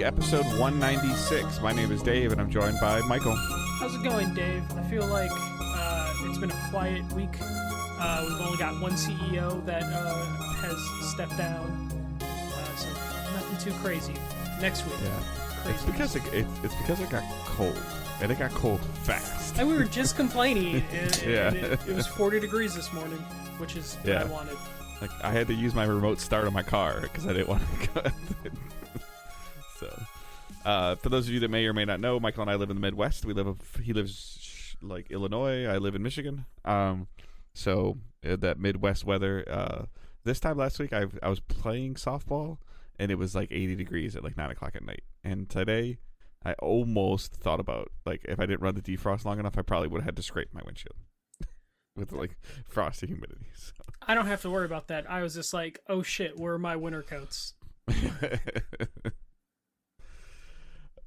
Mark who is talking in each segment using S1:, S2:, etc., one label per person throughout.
S1: DDG, episode 196. My name is Dave, and I'm joined by Michael.
S2: How's it going, Dave? I feel like it's been a quiet week. We've only got one CEO that has stepped down, so nothing too crazy. Next week,
S1: It's because it got cold, and it got cold fast.
S2: And we were just complaining.
S1: It
S2: was 40 degrees this morning, which is what I wanted.
S1: Like, I had to use my remote start on my car because I didn't want to go. So, for those of you that may or may not know, Michael and I live in the Midwest. He lives like Illinois. I live in Michigan. So that Midwest weather. This time last week, I was playing softball, and it was like 80 degrees at like 9 o'clock at night. And today, I almost thought about, like, if I didn't run the defrost long enough, I probably would have had to scrape my windshield with like frosty humidity. So.
S2: I don't have to worry about that. I was just like, oh shit, where are my winter coats?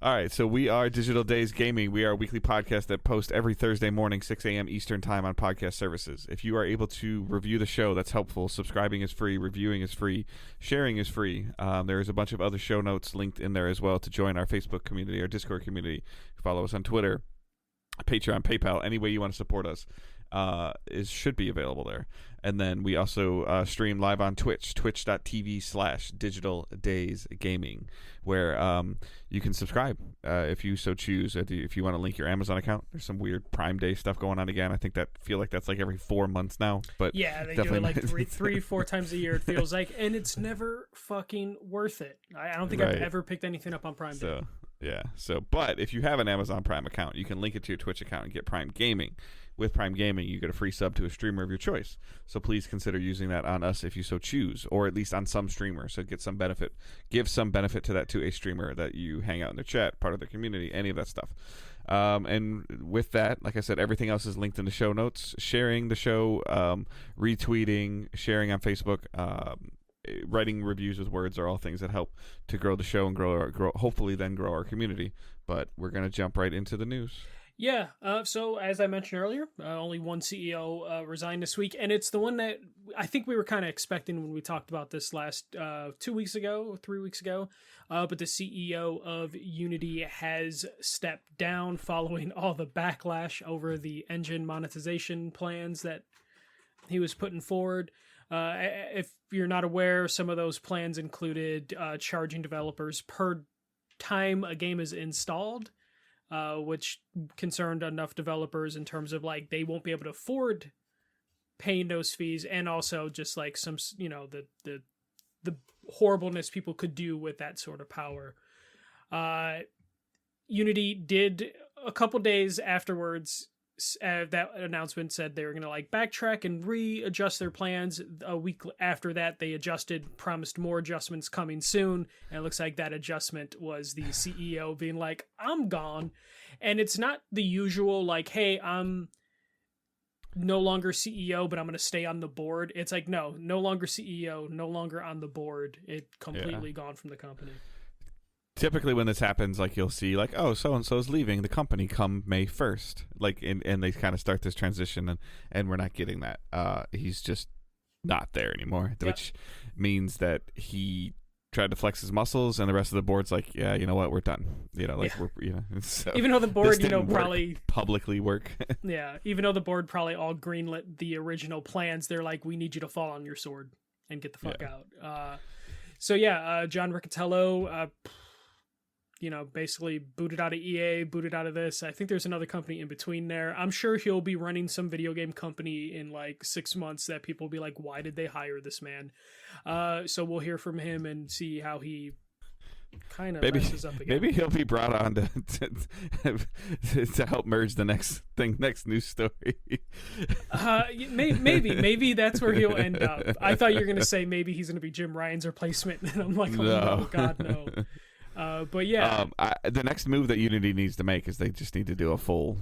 S1: All right, so we are Digital Days Gaming. We are a weekly podcast that posts every Thursday morning, 6 a.m. Eastern Time on podcast services. If you are able to review the show, that's helpful. Subscribing is free. Reviewing is free. Sharing is free. There is a bunch of other show notes linked in there as well to join our Facebook community, our Discord community. Follow us on Twitter, Patreon, PayPal. Any way you want to support us should be available there. And then we also stream live on Twitch, twitch.tv/Digital Days Gaming, where you can subscribe if you so choose. If you want to link your Amazon account, there's some weird Prime Day stuff going on again. I feel like that's like every 4 months now. But
S2: yeah, they do it like three, 4 times a year, it feels like, and it's never fucking worth it. I don't think I've ever picked anything up on Prime Day.
S1: But if you have an Amazon Prime account, you can link it to your Twitch account and get Prime Gaming. With Prime Gaming, you get a free sub to a streamer of your choice. So please consider using that on us if you so choose, or at least on some streamer. So give some benefit to that to a streamer that you hang out in their chat, part of their community, any of that stuff. And with that, like I said, everything else is linked in the show notes. Sharing the show, retweeting, sharing on Facebook, writing reviews with words are all things that help to grow the show and hopefully then grow our community. But we're going to jump right into the news.
S2: Yeah, so as I mentioned earlier, only one CEO resigned this week, and it's the one that I think we were kind of expecting when we talked about this last 3 weeks ago, but the CEO of Unity has stepped down following all the backlash over the engine monetization plans that he was putting forward. If you're not aware, some of those plans included charging developers per time a game is installed, which concerned enough developers in terms of like they won't be able to afford paying those fees, and also just like some, the horribleness people could do with that sort of power. Unity did a couple days afterwards. That announcement said they were going to like backtrack and readjust their plans. A week after that, they promised more adjustments coming soon. And it looks like that adjustment was the CEO being like, I'm gone. And it's not the usual like, hey, I'm no longer CEO, but I'm going to stay on the board. It's like, no longer CEO, no longer on the board. It completely gone from the company.
S1: Typically when this happens, like, you'll see like, oh, so-and-so's leaving the company come May 1st. Like, and they kind of start this transition, and we're not getting that. He's just not there anymore, which means that he tried to flex his muscles, and the rest of the board's like, yeah, you know what, we're done. We're, so
S2: even though the board,
S1: probably publicly work.
S2: Yeah, even though the board probably all greenlit the original plans, they're like, we need you to fall on your sword and get the fuck out. John Riccitiello, basically booted out of EA, booted out of this. I think there's another company in between there. I'm sure he'll be running some video game company in like 6 months that people will be like, why did they hire this man? So we'll hear from him and see how he kind of messes up again. Maybe
S1: he'll be brought on to help merge the next news story.
S2: Maybe that's where he'll end up. I thought you were going to say maybe he's going to be Jim Ryan's replacement. And I'm like, no, God, no. But yeah,
S1: the next move that Unity needs to make is they just need to do a full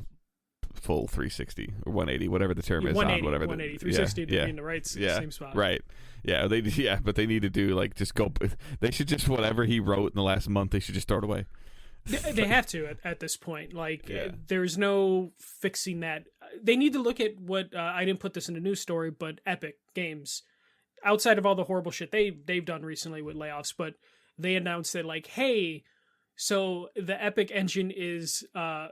S1: 360 or 180, whatever the term is,
S2: 180, 360 to be in the right same spot.
S1: Right. Yeah, but they need to do like just go. They should just whatever he wrote in the last month, they should just throw it away.
S2: They have to at this point. Like, there's no fixing that. They need to look at what I didn't put this in the news story, but Epic Games, outside of all the horrible shit they've done recently with layoffs, but they announced that like, hey, So the Epic engine is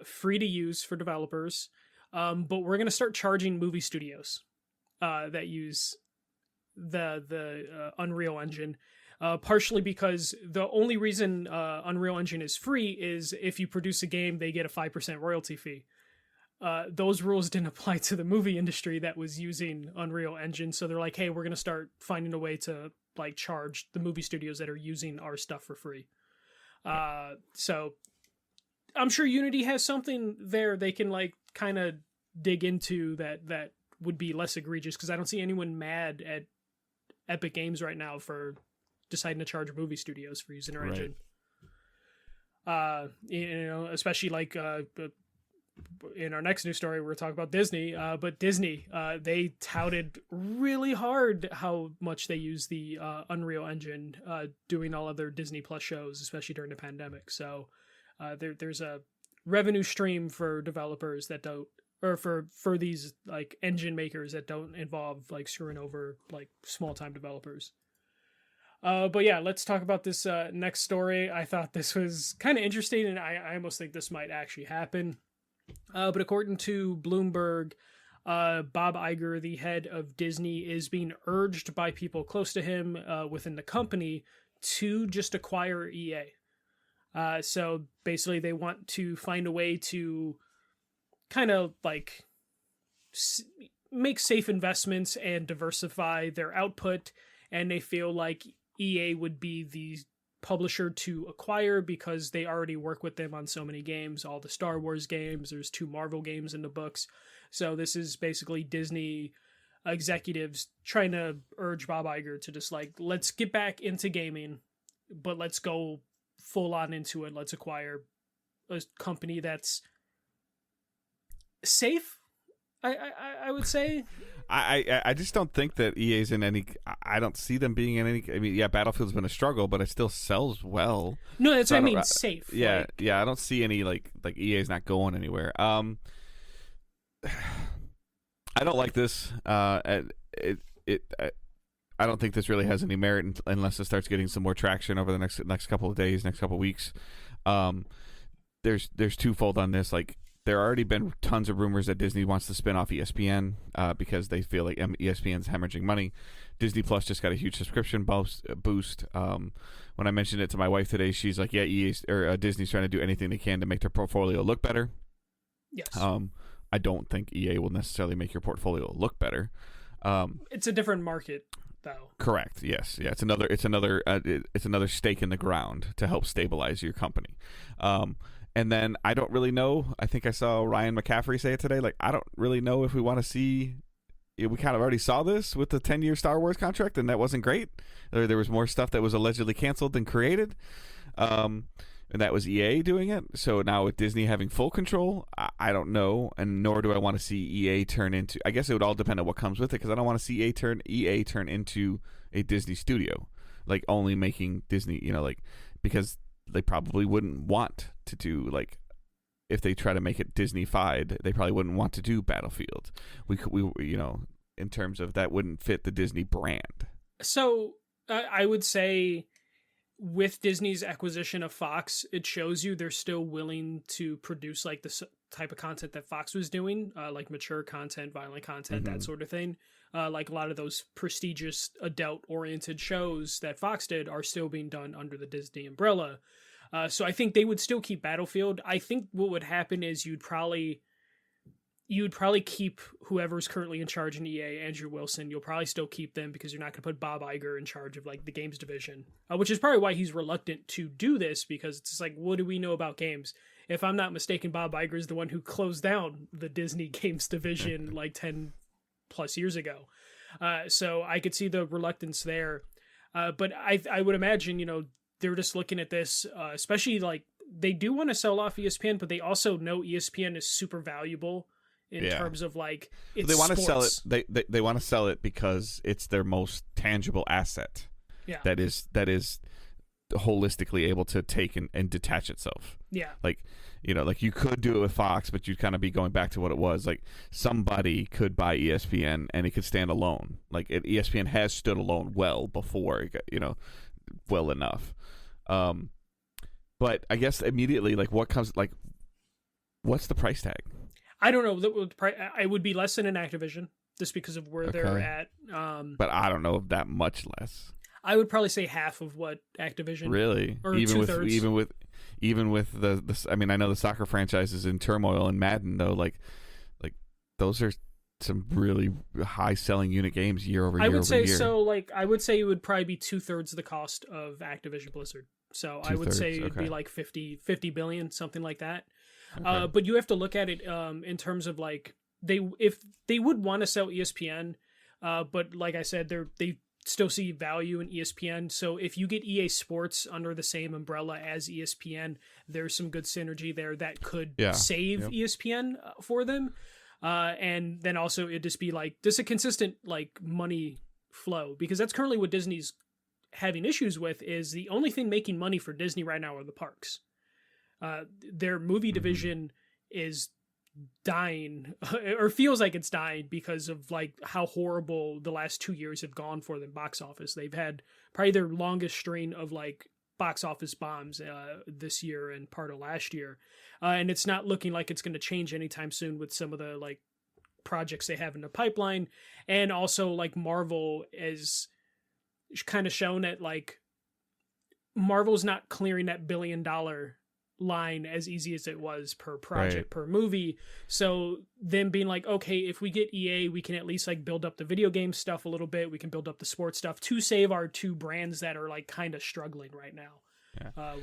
S2: free to use for developers, but we're going to start charging movie studios that use the Unreal Engine. Partially because the only reason Unreal Engine is free is if you produce a game, they get a 5% royalty fee. Those rules didn't apply to the movie industry that was using Unreal Engine, so they're like, hey, we're going to start finding a way to like charge the movie studios that are using our stuff for free. So I'm sure Unity has something there they can like kind of dig into that would be less egregious, because I don't see anyone mad at Epic Games right now for deciding to charge movie studios for using their engine. Especially like in our next news story, we're talking about Disney, but Disney, they touted really hard how much they use the Unreal Engine doing all of their Disney Plus shows, especially during the pandemic. So there's a revenue stream for developers that don't, or for these like engine makers that don't involve like screwing over like small time developers. But yeah, let's talk about this next story. I thought this was kind of interesting, and I almost think this might actually happen. But according to Bloomberg, Bob Iger, the head of Disney, is being urged by people close to him within the company to just acquire EA. So basically they want to find a way to kind of like make safe investments and diversify their output. And they feel like EA would be the publisher to acquire because they already work with them on so many games, all the Star Wars games, there's 2 Marvel games in the books. So this is basically Disney executives trying to urge Bob Iger to just like, let's get back into gaming, but let's go full on into it. Let's acquire a company that's safe, I would say.
S1: I just don't think that EA's in any. I don't see them being in any. I mean, yeah, Battlefield's been a struggle, but it still sells well.
S2: No, that's what I mean. Safe.
S1: Yeah,
S2: like,
S1: yeah. I don't see any like EA's not going anywhere. I don't like this. I don't think this really has any merit unless it starts getting some more traction over the next couple of days, next couple of weeks. There's twofold on this. Like, there already been tons of rumors that Disney wants to spin off ESPN because they feel like ESPN's hemorrhaging money. Disney Plus just got a huge subscription boost. When I mentioned it to my wife today, she's like, "Yeah, Disney's trying to do anything they can to make their portfolio look better."
S2: Yes.
S1: I don't think EA will necessarily make your portfolio look better.
S2: It's a different market, though.
S1: Correct. Yes. Yeah. It's another stake in the ground to help stabilize your company. And then I don't really know. I think I saw Ryan McCaffrey say it today. Like, I don't really know if we want to see. We kind of already saw this with the 10-year Star Wars contract, and that wasn't great. There was more stuff that was allegedly canceled than created, and that was EA doing it. So now with Disney having full control, I don't know, and nor do I want to see EA turn into. I guess it would all depend on what comes with it, because I don't want to see EA turn into a Disney studio, like only making Disney. Because they probably wouldn't want to do, like, if they try to make it Disney-fied, they probably wouldn't want to do Battlefield. We in terms of that wouldn't fit the Disney brand.
S2: So I would say with Disney's acquisition of Fox, it shows you they're still willing to produce like the type of content that Fox was doing, like mature content, violent content, that sort of thing. Like a lot of those prestigious adult-oriented shows that Fox did are still being done under the Disney umbrella. So I think they would still keep Battlefield. I think what would happen is you'd probably keep whoever's currently in charge in EA, Andrew Wilson. You'll probably still keep them because you're not going to put Bob Iger in charge of like the games division, which is probably why he's reluctant to do this, because it's just like, what do we know about games? If I'm not mistaken, Bob Iger is the one who closed down the Disney games division like 10 plus years ago. So I could see the reluctance there. But I would imagine, they're just looking at this, especially like they do want to sell off ESPN, but they also know ESPN is super valuable in terms of like it's
S1: they want
S2: sports.
S1: to sell it. They want to sell it because it's their most tangible asset.
S2: Yeah.
S1: That is holistically able to take and detach itself.
S2: Yeah.
S1: Like, like you could do it with Fox, but you'd kind of be going back to what it was. Like, somebody could buy ESPN and it could stand alone. Like, ESPN has stood alone well before, well enough. But I guess immediately, like, what's the price tag?
S2: I don't know. It would be less than an Activision just because of where they're at.
S1: But I don't know if that much less.
S2: I would probably say half of what Activision.
S1: Really?
S2: Or
S1: even
S2: two-thirds.
S1: Even with the I mean, I know the soccer franchise is in turmoil, and Madden though, like those are some really high selling unit games year over year.
S2: I would say
S1: year.
S2: so. Like, I would say it would probably be 2/3 the cost of Activision Blizzard. So I would say it'd be like 50 billion, something like that. Okay. But you have to look at it in terms of like if they would want to sell ESPN, but like I said, they still see value in ESPN. So if you get EA Sports under the same umbrella as ESPN, there's some good synergy there that could save ESPN for them. And then also it'd just be like just a consistent like money flow, because that's currently what Disney's having issues with. Is the only thing making money for Disney right now are the parks. Their movie division is dying, or feels like it's dying, because of like how horrible the last 2 years have gone for them box office. They've had probably their longest string of like box office bombs this year and part of last year, and it's not looking like it's going to change anytime soon with some of the like projects they have in the pipeline. And also like Marvel is kind of shown that like Marvel's not clearing that $1 billion line as easy as it was per project, per movie. So them being like, okay, if we get EA, we can at least like build up the video game stuff a little bit. We can build up the sports stuff to save our two brands that are like kind of struggling right now.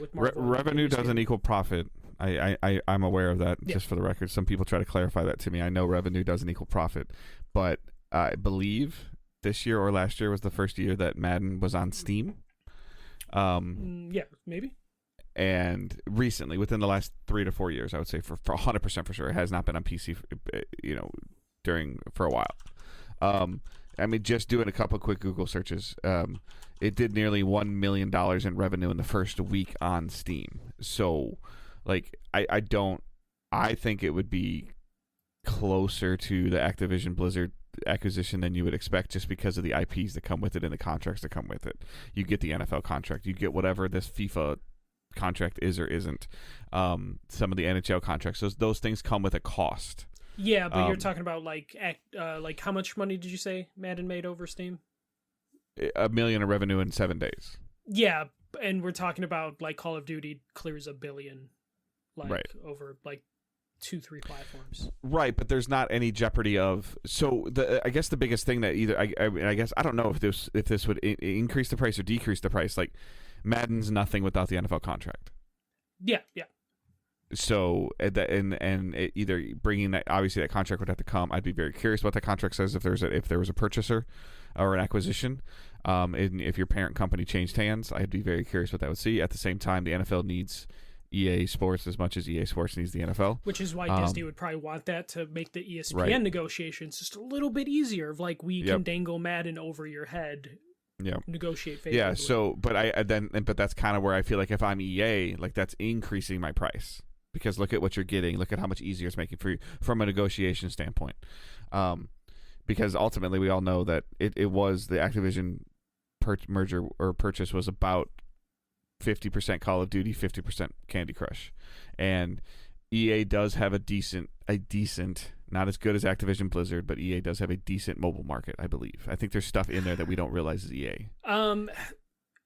S2: With Marvel
S1: revenue doesn't equal profit. I'm aware of that. Just for the record, some people try to clarify that to me. I know revenue doesn't equal profit, but I believe this year or last year was the first year that Madden was on Steam.
S2: Yeah, maybe.
S1: And recently, within the last 3 to 4 years, I would say for 100% for sure, it has not been on PC, for a while. I mean, just doing a couple quick Google searches, it did nearly $1 million in revenue in the first week on Steam. So, like, I think it would be closer to the Activision Blizzard acquisition than you would expect, just because of the IPs that come with it and the contracts that come with it. You get the NFL contract, you get whatever this FIFA contract is or isn't, some of the NHL contracts, those things come with a cost.
S2: Yeah, but you're talking about like how much money did you say Madden made over Steam?
S1: $1 million of revenue in 7 days.
S2: Yeah, and we're talking about like Call of Duty clears $1 billion, like over like 2-3 platforms. Right,
S1: but there's not any jeopardy of. So I guess the biggest thing that either I guess I don't know if this would increase the price or decrease the price. Like, Madden's nothing without the NFL contract.
S2: Yeah.
S1: So either bringing that, obviously that contract would have to come. I'd be very curious what that contract says if there was a purchaser or an acquisition. And if your parent company changed hands, I'd be very curious what that would see. At the same time, the NFL needs EA Sports as much as EA Sports needs the NFL.
S2: Which is why Disney would probably want that to make the ESPN negotiations just a little bit easier. Of like, we can dangle Madden over your head. Yeah, negotiate favorably.
S1: Yeah, so but that's kind of where I feel like if I'm EA, like that's increasing my price, because look at what you're getting, look at how much easier it's making for you from a negotiation standpoint. Because ultimately we all know that it was the Activision merger or purchase was about 50% Call of Duty, 50% Candy Crush, and EA does have a decent, not as good as Activision Blizzard, but EA does have a decent mobile market, I believe. I think there's stuff in there that we don't realize is EA.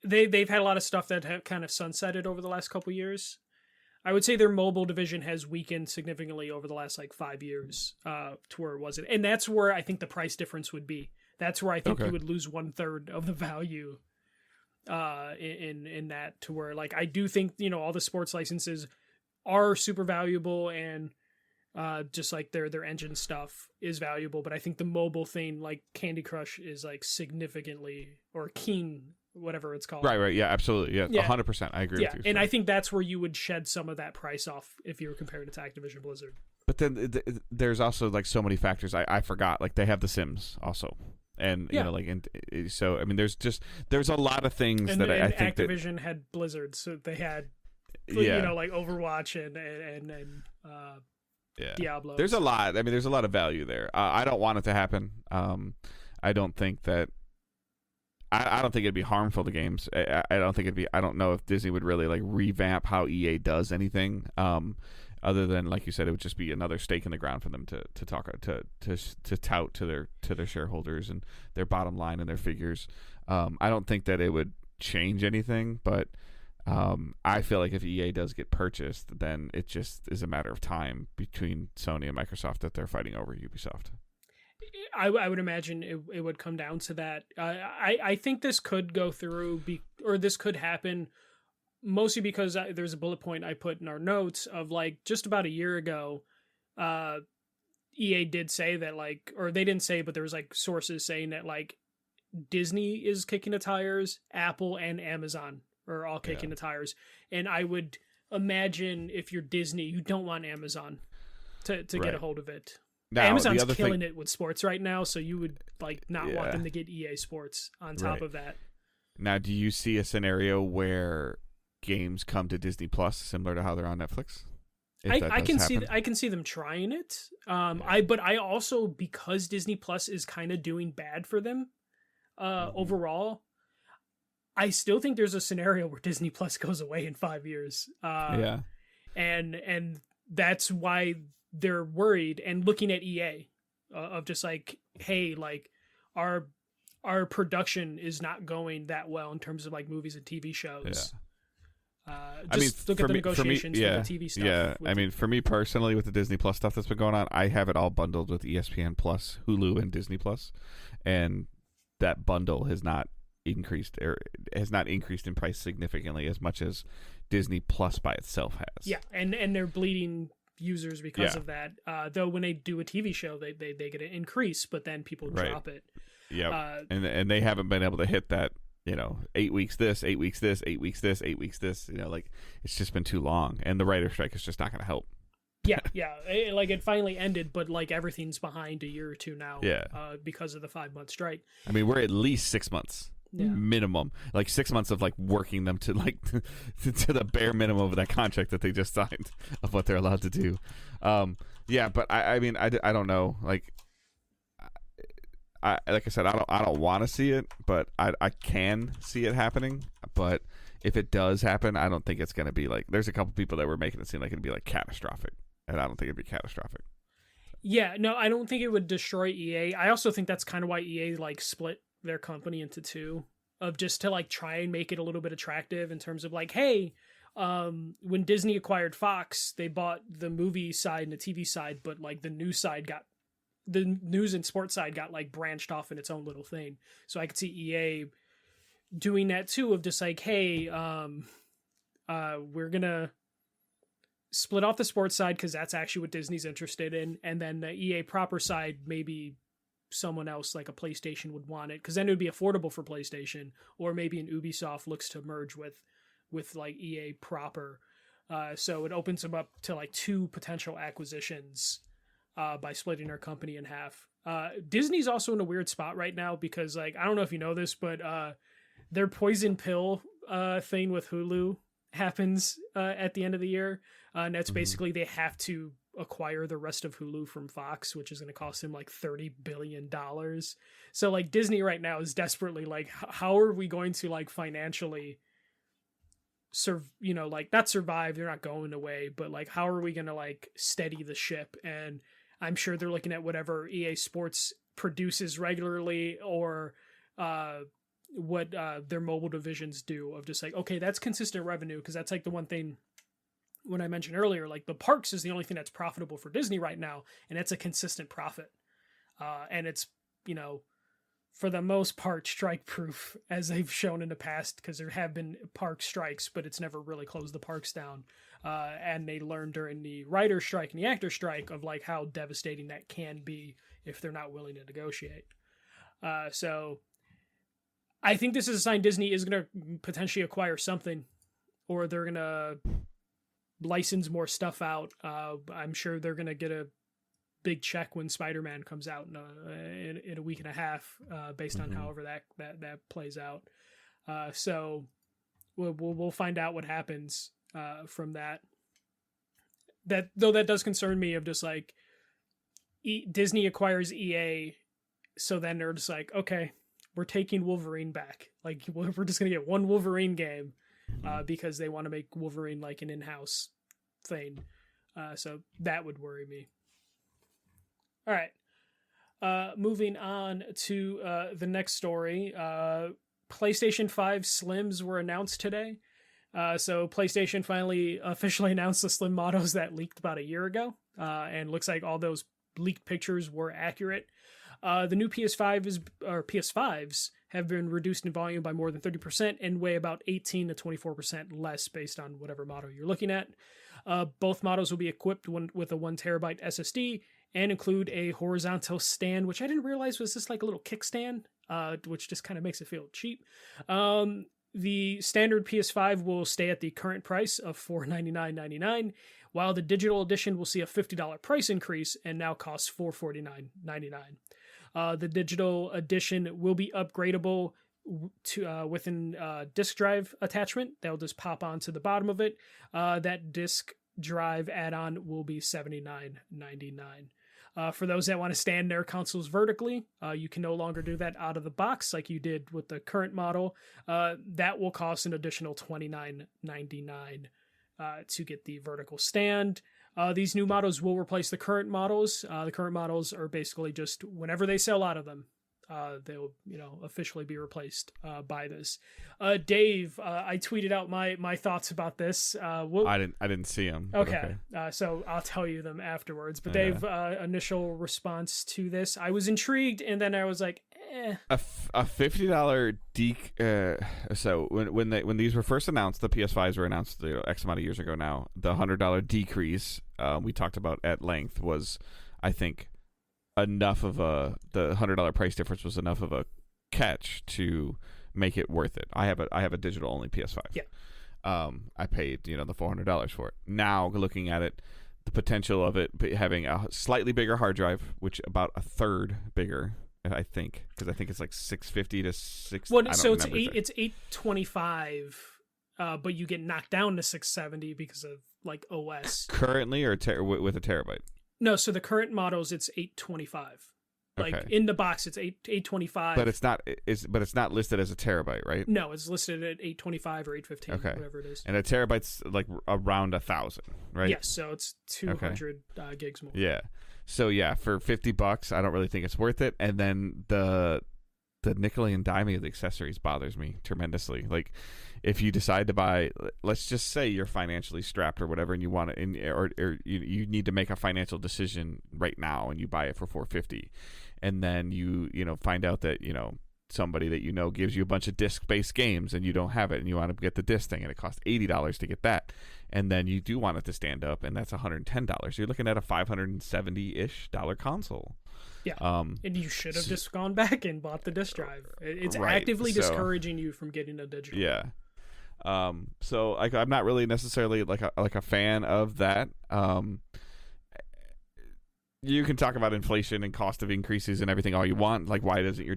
S2: They've had a lot of stuff that have kind of sunsetted over the last couple years. I would say their mobile division has weakened significantly over the last like 5 years to where it wasn't. And that's where I think the price difference would be. That's where I think you would lose 1/3 of the value in that, to where like I do think, all the sports licenses are super valuable, and just like their engine stuff is valuable, but I think the mobile thing like Candy Crush is like significantly, or Keen, whatever it's called. Right.
S1: Yeah, absolutely. Yeah. 100%. I agree with you.
S2: And I think that's where you would shed some of that price off if you were comparing it to Activision Blizzard.
S1: But then there's also like so many factors. I forgot, like they have The Sims also. And so I mean, there's a lot of things I think
S2: Activision had Blizzard, so they had like Overwatch and Diablo.
S1: There's a lot. I mean, there's a lot of value there. I don't want it to happen. I don't think that. I don't think it'd be harmful to games. I don't think it'd be. I don't know if Disney would really like revamp how EA does anything. Other than, like you said, it would just be another stake in the ground for them to tout to their shareholders and their bottom line and their figures. I don't think that it would change anything, but I feel like if EA does get purchased, then it just is a matter of time between Sony and Microsoft that they're fighting over Ubisoft.
S2: I would imagine it would come down to that. I think this could go through, or this could happen, mostly because there's a bullet point I put in our notes of like just about a year ago, EA did say that like, or they didn't say, but there was like sources saying that like Disney is kicking the tires, Apple and Amazon are all kicking the tires. And I would imagine if you're Disney, you don't want Amazon to get a hold of it. Now, Amazon's killing it with sports right now, so you would like not want them to get EA Sports on top of that.
S1: Now, do you see a scenario where games come to Disney Plus similar to how they're on Netflix?
S2: I can see them trying it. But I also, because Disney Plus is kind of doing bad for them overall, I still think there's a scenario where Disney Plus goes away in 5 years. And that's why they're worried and looking at EA of just like, hey, like our production is not going that well in terms of like movies and TV shows. Look at the negotiations for the TV stuff.
S1: Yeah, I mean, for me personally, with the Disney Plus stuff that's been going on, I have it all bundled with ESPN Plus, Hulu, and Disney Plus, and that bundle has not increased in price significantly as much as Disney Plus by itself has.
S2: Yeah, and they're bleeding users because of that. Though when they do a TV show, they get an increase, but then people drop it.
S1: Yeah, and they haven't been able to hit that. 8 weeks this, 8 weeks this, 8 weeks this, 8 weeks this. Like it's just been too long, and the writer strike is just not going to help.
S2: Yeah. Like it finally ended, but like everything's behind a year or two now.
S1: Yeah.
S2: Because of the 5-month strike.
S1: I mean, we're at least 6 months. Yeah. Minimum, like 6 months of like working them to like to the bare minimum of that contract that they just signed of what they're allowed to do. But I mean I don't know, like I said, I don't want to see it, but I can see it happening. But if it does happen, I don't think it's going to be like, there's a couple people that were making it seem like it'd be like catastrophic, and I don't think it'd be catastrophic.
S2: Yeah, no, I don't think it would destroy EA. I also think that's kind of why EA like split their company into two, of just to like try and make it a little bit attractive in terms of like, hey, when Disney acquired Fox, they bought the movie side and the TV side, but like the news and sports side got like branched off in its own little thing. So I could see EA doing that too, of just like, hey, we're gonna split off the sports side because that's actually what Disney's interested in, and then the EA proper side, maybe someone else like a PlayStation would want it because then it would be affordable for PlayStation, or maybe an Ubisoft looks to merge with like EA proper. So it opens them up to like two potential acquisitions by splitting our company in half. Disney's also in a weird spot right now because like, I don't know if you know this, but their poison pill thing with Hulu happens at the end of the year. And that's basically they have to acquire the rest of Hulu from Fox, which is going to cost him like $30 billion. So like Disney right now is desperately like, how are we going to like financially not survive, they're not going away, but like how are we going to like steady the ship? And I'm sure they're looking at whatever EA Sports produces regularly, or what their mobile divisions do, of just like, okay, that's consistent revenue, because that's like the one thing when I mentioned earlier, like the parks is the only thing that's profitable for Disney right now, and it's a consistent profit. And it's, for the most part, strike proof, as they've shown in the past, because there have been park strikes, but it's never really closed the parks down. And they learned during the writer strike and the actor strike of like how devastating that can be if they're not willing to negotiate. So I think this is a sign Disney is going to potentially acquire something, or they're going to license more stuff out. I'm sure they're going to get a big check when Spider-Man comes out in a week and a half, based on however that plays out. So we'll find out what happens from that. That does concern me, of just like, Disney acquires EA, so then they're just like, okay, we're taking Wolverine back. Like, we're just gonna get one Wolverine game, because they want to make Wolverine like an in-house thing. So that would worry me. All right. Moving on to the next story. PlayStation 5 Slims were announced today. So PlayStation finally officially announced the Slim models that leaked about a year ago. And looks like all those leaked pictures were accurate. The new PS5s have been reduced in volume by more than 30% and weigh about 18 to 24% less based on whatever model you're looking at. Both models will be equipped with a 1 terabyte SSD and include a horizontal stand, which I didn't realize was just like a little kickstand, which just kind of makes it feel cheap. The standard PS5 will stay at the current price of $499.99, while the digital edition will see a $50 price increase and now costs $449.99. The digital edition will be upgradable to within disk drive attachment. That'll just pop onto the bottom of it. That disk drive add-on will be $79.99. For those that want to stand their consoles vertically, you can no longer do that out of the box like you did with the current model. That will cost an additional $29.99 to get the vertical stand. These new models will replace the current models. The current models are basically just whenever they sell out of them, they'll officially be replaced by this. Dave, I tweeted out my thoughts about this.
S1: I didn't see them.
S2: Okay. So I'll tell you them afterwards. But Dave, initial response to this, I was intrigued, and then I was like, eh.
S1: A $50 so when these were first announced, the PS5s were announced X amount of years ago now. The $100 decrease we talked about at length was, I think, enough of the $100 price difference was enough of a catch to make it worth it. I have a digital only PS5.
S2: Yeah.
S1: I paid the $400 for it. Now looking at it, the potential of it having a slightly bigger hard drive, which about a third bigger, I think, because I think it's like 650 to 6.
S2: Well, so it's 825, but you get knocked down to 670 because of like OS.
S1: Currently, or with a terabyte.
S2: No, so the current models it's 825. Like in the box it's 825.
S1: But it's not listed as a terabyte, right?
S2: No, it's listed at 825 or 815, whatever it is.
S1: And a terabyte's like around 1,000, right?
S2: Yes, so it's 200 gigs more.
S1: Yeah. So yeah, for $50, I don't really think it's worth it. And then the nickel and diming of the accessories bothers me tremendously. Like, if you decide to buy, let's just say you're financially strapped or whatever, and you want it, or you need to make a financial decision right now, and you buy it for $450, and then you find out that somebody that gives you a bunch of disc-based games, and you don't have it, and you want to get the disc thing, and it costs $80 to get that, and then you do want it to stand up, and that's $110. You're looking at a $570-ish console.
S2: Yeah, and you should have just gone back and bought the disc drive. It's actively discouraging you from getting a digital.
S1: Yeah. So I'm not really necessarily like a fan of that. You can talk about inflation and cost of increases and everything all you want. Like, why doesn't your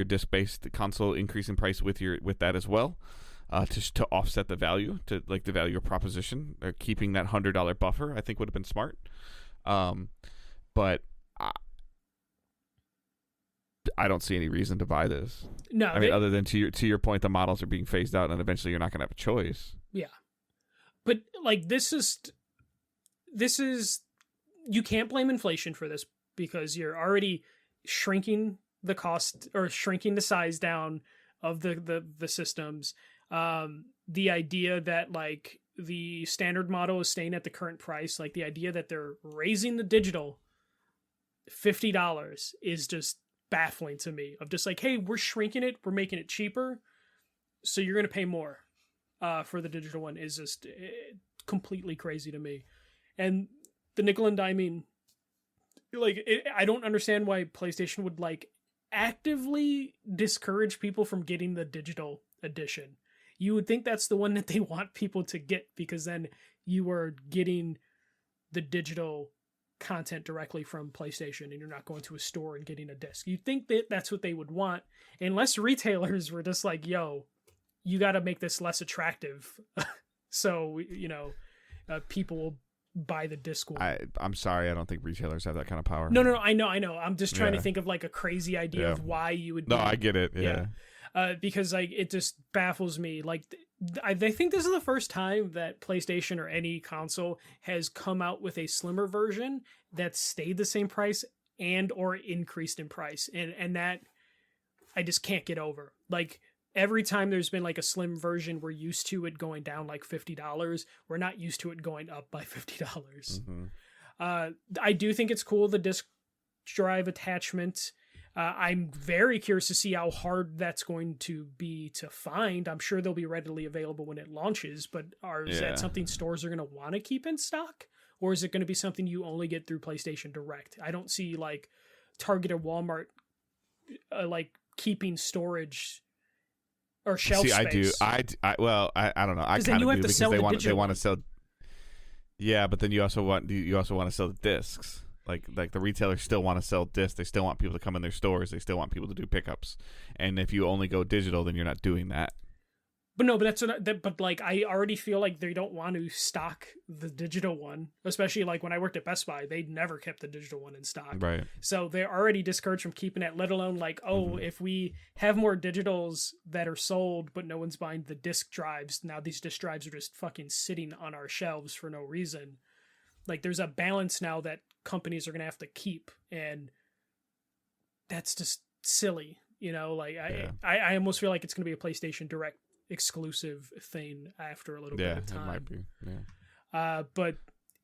S1: disc-based console increase in price with that as well? To offset the value, to like the value of proposition, or keeping that $100 buffer, I think would have been smart. But I don't see any reason to buy this.
S2: No,
S1: I mean, other than to your point, the models are being phased out, and eventually you're not going to have a choice.
S2: Yeah, but like this is you can't blame inflation for this, because you're already shrinking the cost or shrinking the size down of the systems. The idea that like the standard model is staying at the current price, like the idea that they're raising the digital $50 is just baffling to me. Of just like, hey, we're shrinking it, we're making it cheaper, so you're gonna pay more for the digital one, is just completely crazy to me. And the nickel and diming, like, I don't understand why PlayStation would like actively discourage people from getting the digital edition. You would think that's the one that they want people to get, because then you are getting the digital content directly from PlayStation, and you're not going to a store and getting a disc. You'd think that that's what they would want, unless retailers were just like, yo, you got to make this less attractive so people will buy the disc one.
S1: I'm sorry, I don't think retailers have that kind of power.
S2: No, I know. I'm just trying to think of like a crazy idea of why you would.
S1: No, I get it. Yeah.
S2: Because like it just baffles me. Like I think this is the first time that PlayStation or any console has come out with a slimmer version that stayed the same price and or increased in price, and that I just can't get over. Like every time there's been like a slim version, we're used to it going down like $50. We're not used to it going up by $50. I do think it's cool, the disc drive attachment. I'm very curious to see how hard that's going to be to find. I'm sure they'll be readily available when it launches, but is that something stores are going to want to keep in stock? Or is it going to be something you only get through PlayStation Direct? I don't see like Target or Walmart like keeping storage or shelf space.
S1: I do. I don't know. I kind of do because they want to sell. Yeah, but then you also want to sell the discs. Like the retailers still want to sell discs. They still want people to come in their stores. They still want people to do pickups. And if you only go digital, then you're not doing that.
S2: But like I already feel like they don't want to stock the digital one, especially like when I worked at Best Buy, they never kept the digital one in stock.
S1: Right.
S2: So they're already discouraged from keeping it, let alone like, if we have more digitals that are sold, but no one's buying the disc drives, now these disc drives are just fucking sitting on our shelves for no reason. Like there's a balance now that companies are going to have to keep, and that's just silly. You know, like I almost feel like it's going to be a PlayStation Direct exclusive thing after a little bit of time.
S1: It might be. Yeah.
S2: But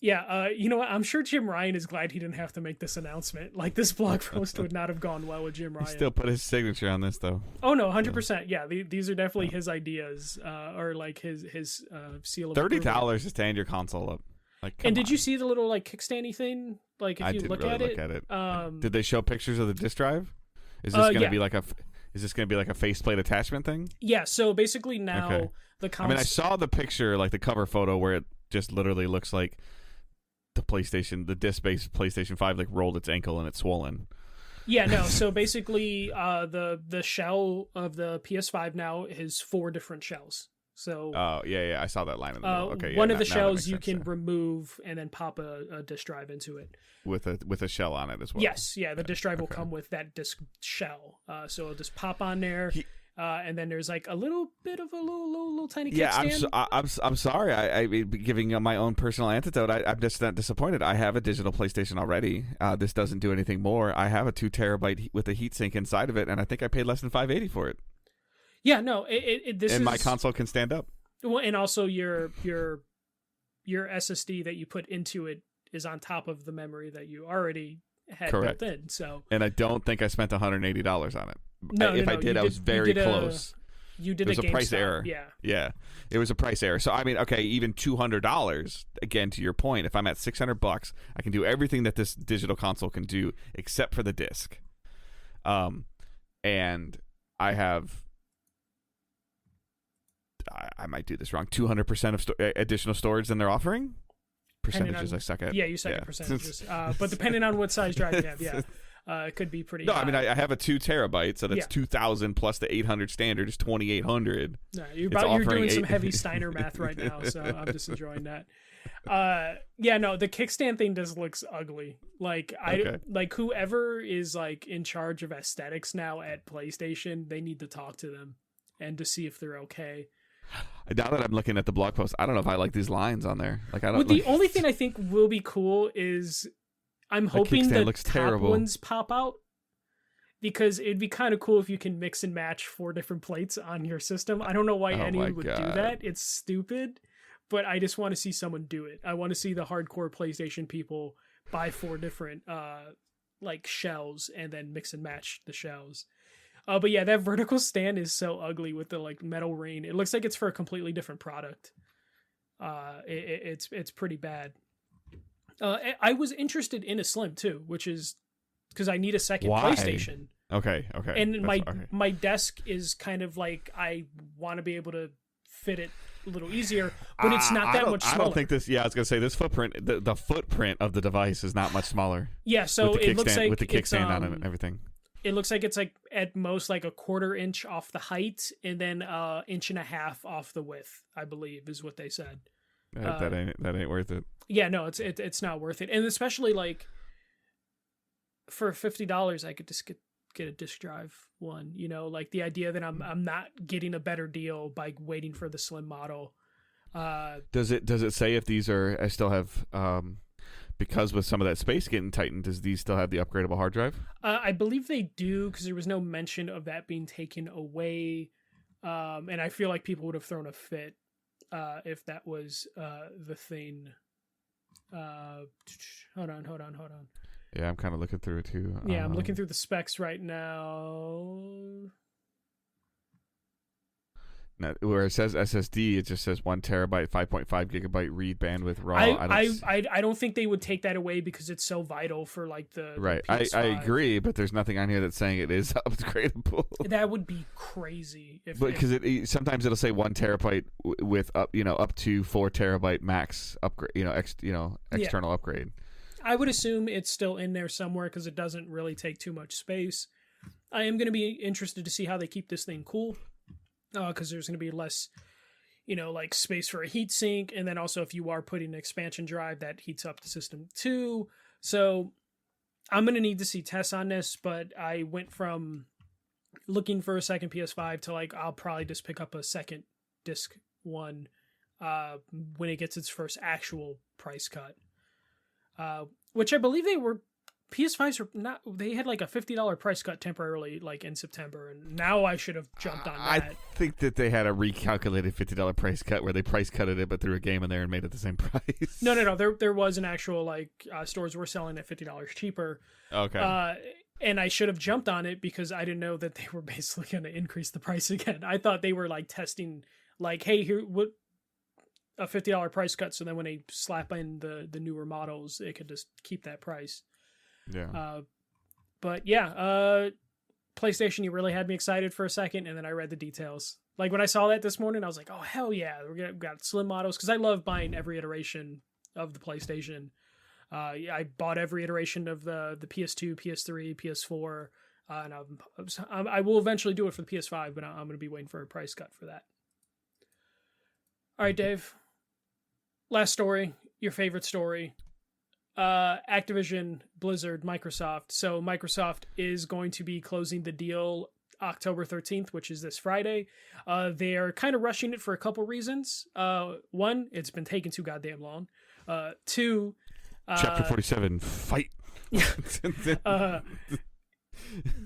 S2: yeah, you know what? I'm sure Jim Ryan is glad he didn't have to make this announcement. Like this blog post would not have gone well with Jim Ryan.
S1: He still put his signature on this though.
S2: Oh no, 100%. Yeah, these are definitely his ideas, or like his seal of
S1: $30 to stand your console up. Like,
S2: and did you see the little like kickstandy thing? Like if you look at it,
S1: did they show pictures of the disc drive? Is this going to be like a? Is this going to be like a faceplate attachment thing?
S2: Yeah. So basically now the console.
S1: I mean, I saw the picture, like the cover photo, where it just literally looks like the disc-based PlayStation 5 like rolled its ankle and it's swollen.
S2: Yeah. No. So basically, the shell of the PS5 now is 4 different shells. So
S1: I saw that line in the middle. Okay,
S2: one of the shells you can remove and then pop a disc drive into it
S1: with a shell on it as well.
S2: Yes, yeah, the disc drive will come with that disc shell. So it'll just pop on there, and then there's like a little bit of a little tiny kickstand.
S1: I'm sorry. I giving my own personal antidote. I'm just not disappointed. I have a digital PlayStation already. This doesn't do anything more. I have a 2 terabyte with a heatsink inside of it, and I think I paid less than $580 for it.
S2: Yeah, no,
S1: my console can stand up.
S2: Well, and also your SSD that you put into it is on top of the memory that you already had built in. So,
S1: and I don't think I spent $180 on it.
S2: No,
S1: if I did, I was very close.
S2: You did
S1: it was a price error.
S2: Yeah,
S1: it was a price error. So I mean, okay, even $200. Again, to your point, if I'm at $600, I can do everything that this digital console can do except for the disc. And I have. I might do this wrong. 200% of additional storage than they're offering. Percentages I suck at.
S2: Yeah, you suck at percentages. But depending on what size drive you have, it could be pretty.
S1: No, I mean I have a 2 terabyte, so that's 2,000 plus the 800 standard is 2,800.
S2: No, you're doing some heavy Steiner math right now, so I'm just enjoying that. The kickstand thing just looks ugly. Like like whoever is like in charge of aesthetics now at PlayStation, they need to talk to them and to see if they're okay.
S1: Now that I'm looking at the blog post, I don't know if I like these lines on there. Like I don't.
S2: Well, the only thing I think will be cool is I'm hoping the top ones pop out, because it'd be kind of cool if you can mix and match 4 different plates on your system. I don't know why anyone would do that. It's stupid, but I just want to see someone do it. I want to see the hardcore PlayStation people buy 4 different like shells and then mix and match the shells. But yeah, that vertical stand is so ugly with the like metal ring. It looks like it's for a completely different product. It's pretty bad. I was interested in a slim too, which is because I need a second PlayStation.
S1: Okay.
S2: And my desk is kind of like, I want to be able to fit it a little easier, but it's not that much smaller.
S1: I don't think this. Yeah, I was gonna say this footprint. The footprint of the device is not much smaller.
S2: Yeah, so it looks like
S1: with the kickstand on it and everything.
S2: It looks like it's like at most like a 1/4 inch off the height and then 1.5 inches off the width, I believe is what they said.
S1: That ain't worth it.
S2: Yeah, no, it's not worth it, and especially like for $50, I could just get a disk drive one. You know, like the idea that I'm not getting a better deal by waiting for the slim model.
S1: Does it say if these are? I still have because with some of that space getting tightened, does these still have the upgradable hard drive?
S2: I believe they do, because there was no mention of that being taken away, and I feel like people would have thrown a fit if that was the thing. Hold on.
S1: Yeah, I'm kind of looking through it too.
S2: Yeah, I'm looking through the specs right now.
S1: Now, where it says SSD, it just says 1 terabyte, 5.5 gigabyte read bandwidth raw.
S2: I don't think they would take that away because it's so vital for like the
S1: right.
S2: The PS5.
S1: I agree, but there's nothing on here that's saying it is upgradable.
S2: That would be crazy.
S1: Because sometimes it'll say 1 terabyte with up to 4 terabyte max upgrade. External upgrade.
S2: I would assume it's still in there somewhere because it doesn't really take too much space. I am going to be interested to see how they keep this thing cool. Because there's going to be less, like space for a heat sink. And then also if you are putting an expansion drive, that heats up the system too. So I'm going to need to see tests on this, but I went from looking for a second PS5 to like, I'll probably just pick up a second disc one when it gets its first actual price cut. Which I believe PS5s were not, they had like a $50 price cut temporarily, like in September, and now I should have jumped on that.
S1: I think that they had a recalculated $50 price cut where they price cutted it, but threw a game in there and made it the same price.
S2: No. There was an actual like stores were selling at $50 cheaper.
S1: Okay.
S2: And I should have jumped on it because I didn't know that they were basically going to increase the price again. I thought they were like testing, like, hey, here what a $50 price cut, so then when they slap in the newer models, it could just keep that price.
S1: Yeah.
S2: But yeah, PlayStation, you really had me excited for a second, and then I read the details. Like when I saw that this morning, I was like, oh hell yeah, we got slim models, because I love buying every iteration of the PlayStation. I bought every iteration of the PS2, PS3, PS4, and I will eventually do it for the PS5, but I'm going to be waiting for a price cut for that. All right, Dave. Last story, your favorite story. Activision, Blizzard, Microsoft. So Microsoft is going to be closing the deal October 13th, which is this Friday. They're kind of rushing it for a couple reasons. One, it's been taking too goddamn long. Two,
S1: Chapter 47, fight.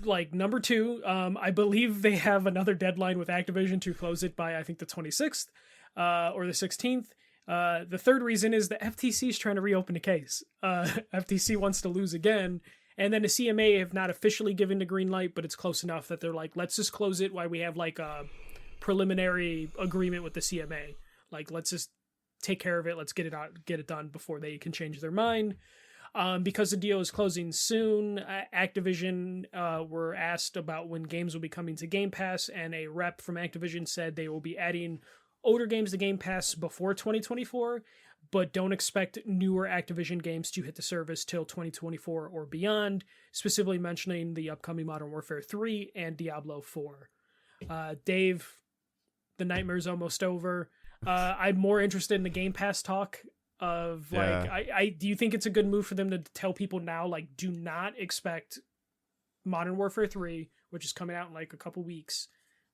S2: Like number two, I believe they have another deadline with Activision to close it by, I think, the 26th or the 16th. The third reason is the FTC is trying to reopen the case. FTC wants to lose again, and then the CMA have not officially given the green light, but it's close enough that they're like, let's just close it while we have like a preliminary agreement with the CMA. Like, let's just take care of it. Let's get it done before they can change their mind. Because the deal is closing soon, Activision were asked about when games will be coming to Game Pass, and a rep from Activision said they will be adding older games to Game Pass before 2024, but don't expect newer Activision games to hit the service till 2024 or beyond, specifically mentioning the upcoming Modern Warfare 3 and Diablo 4. Dave, the nightmare's almost over. I'm more interested in the Game Pass talk of like, I do you think it's a good move for them to tell people now, like, do not expect Modern Warfare 3, which is coming out in like a couple weeks.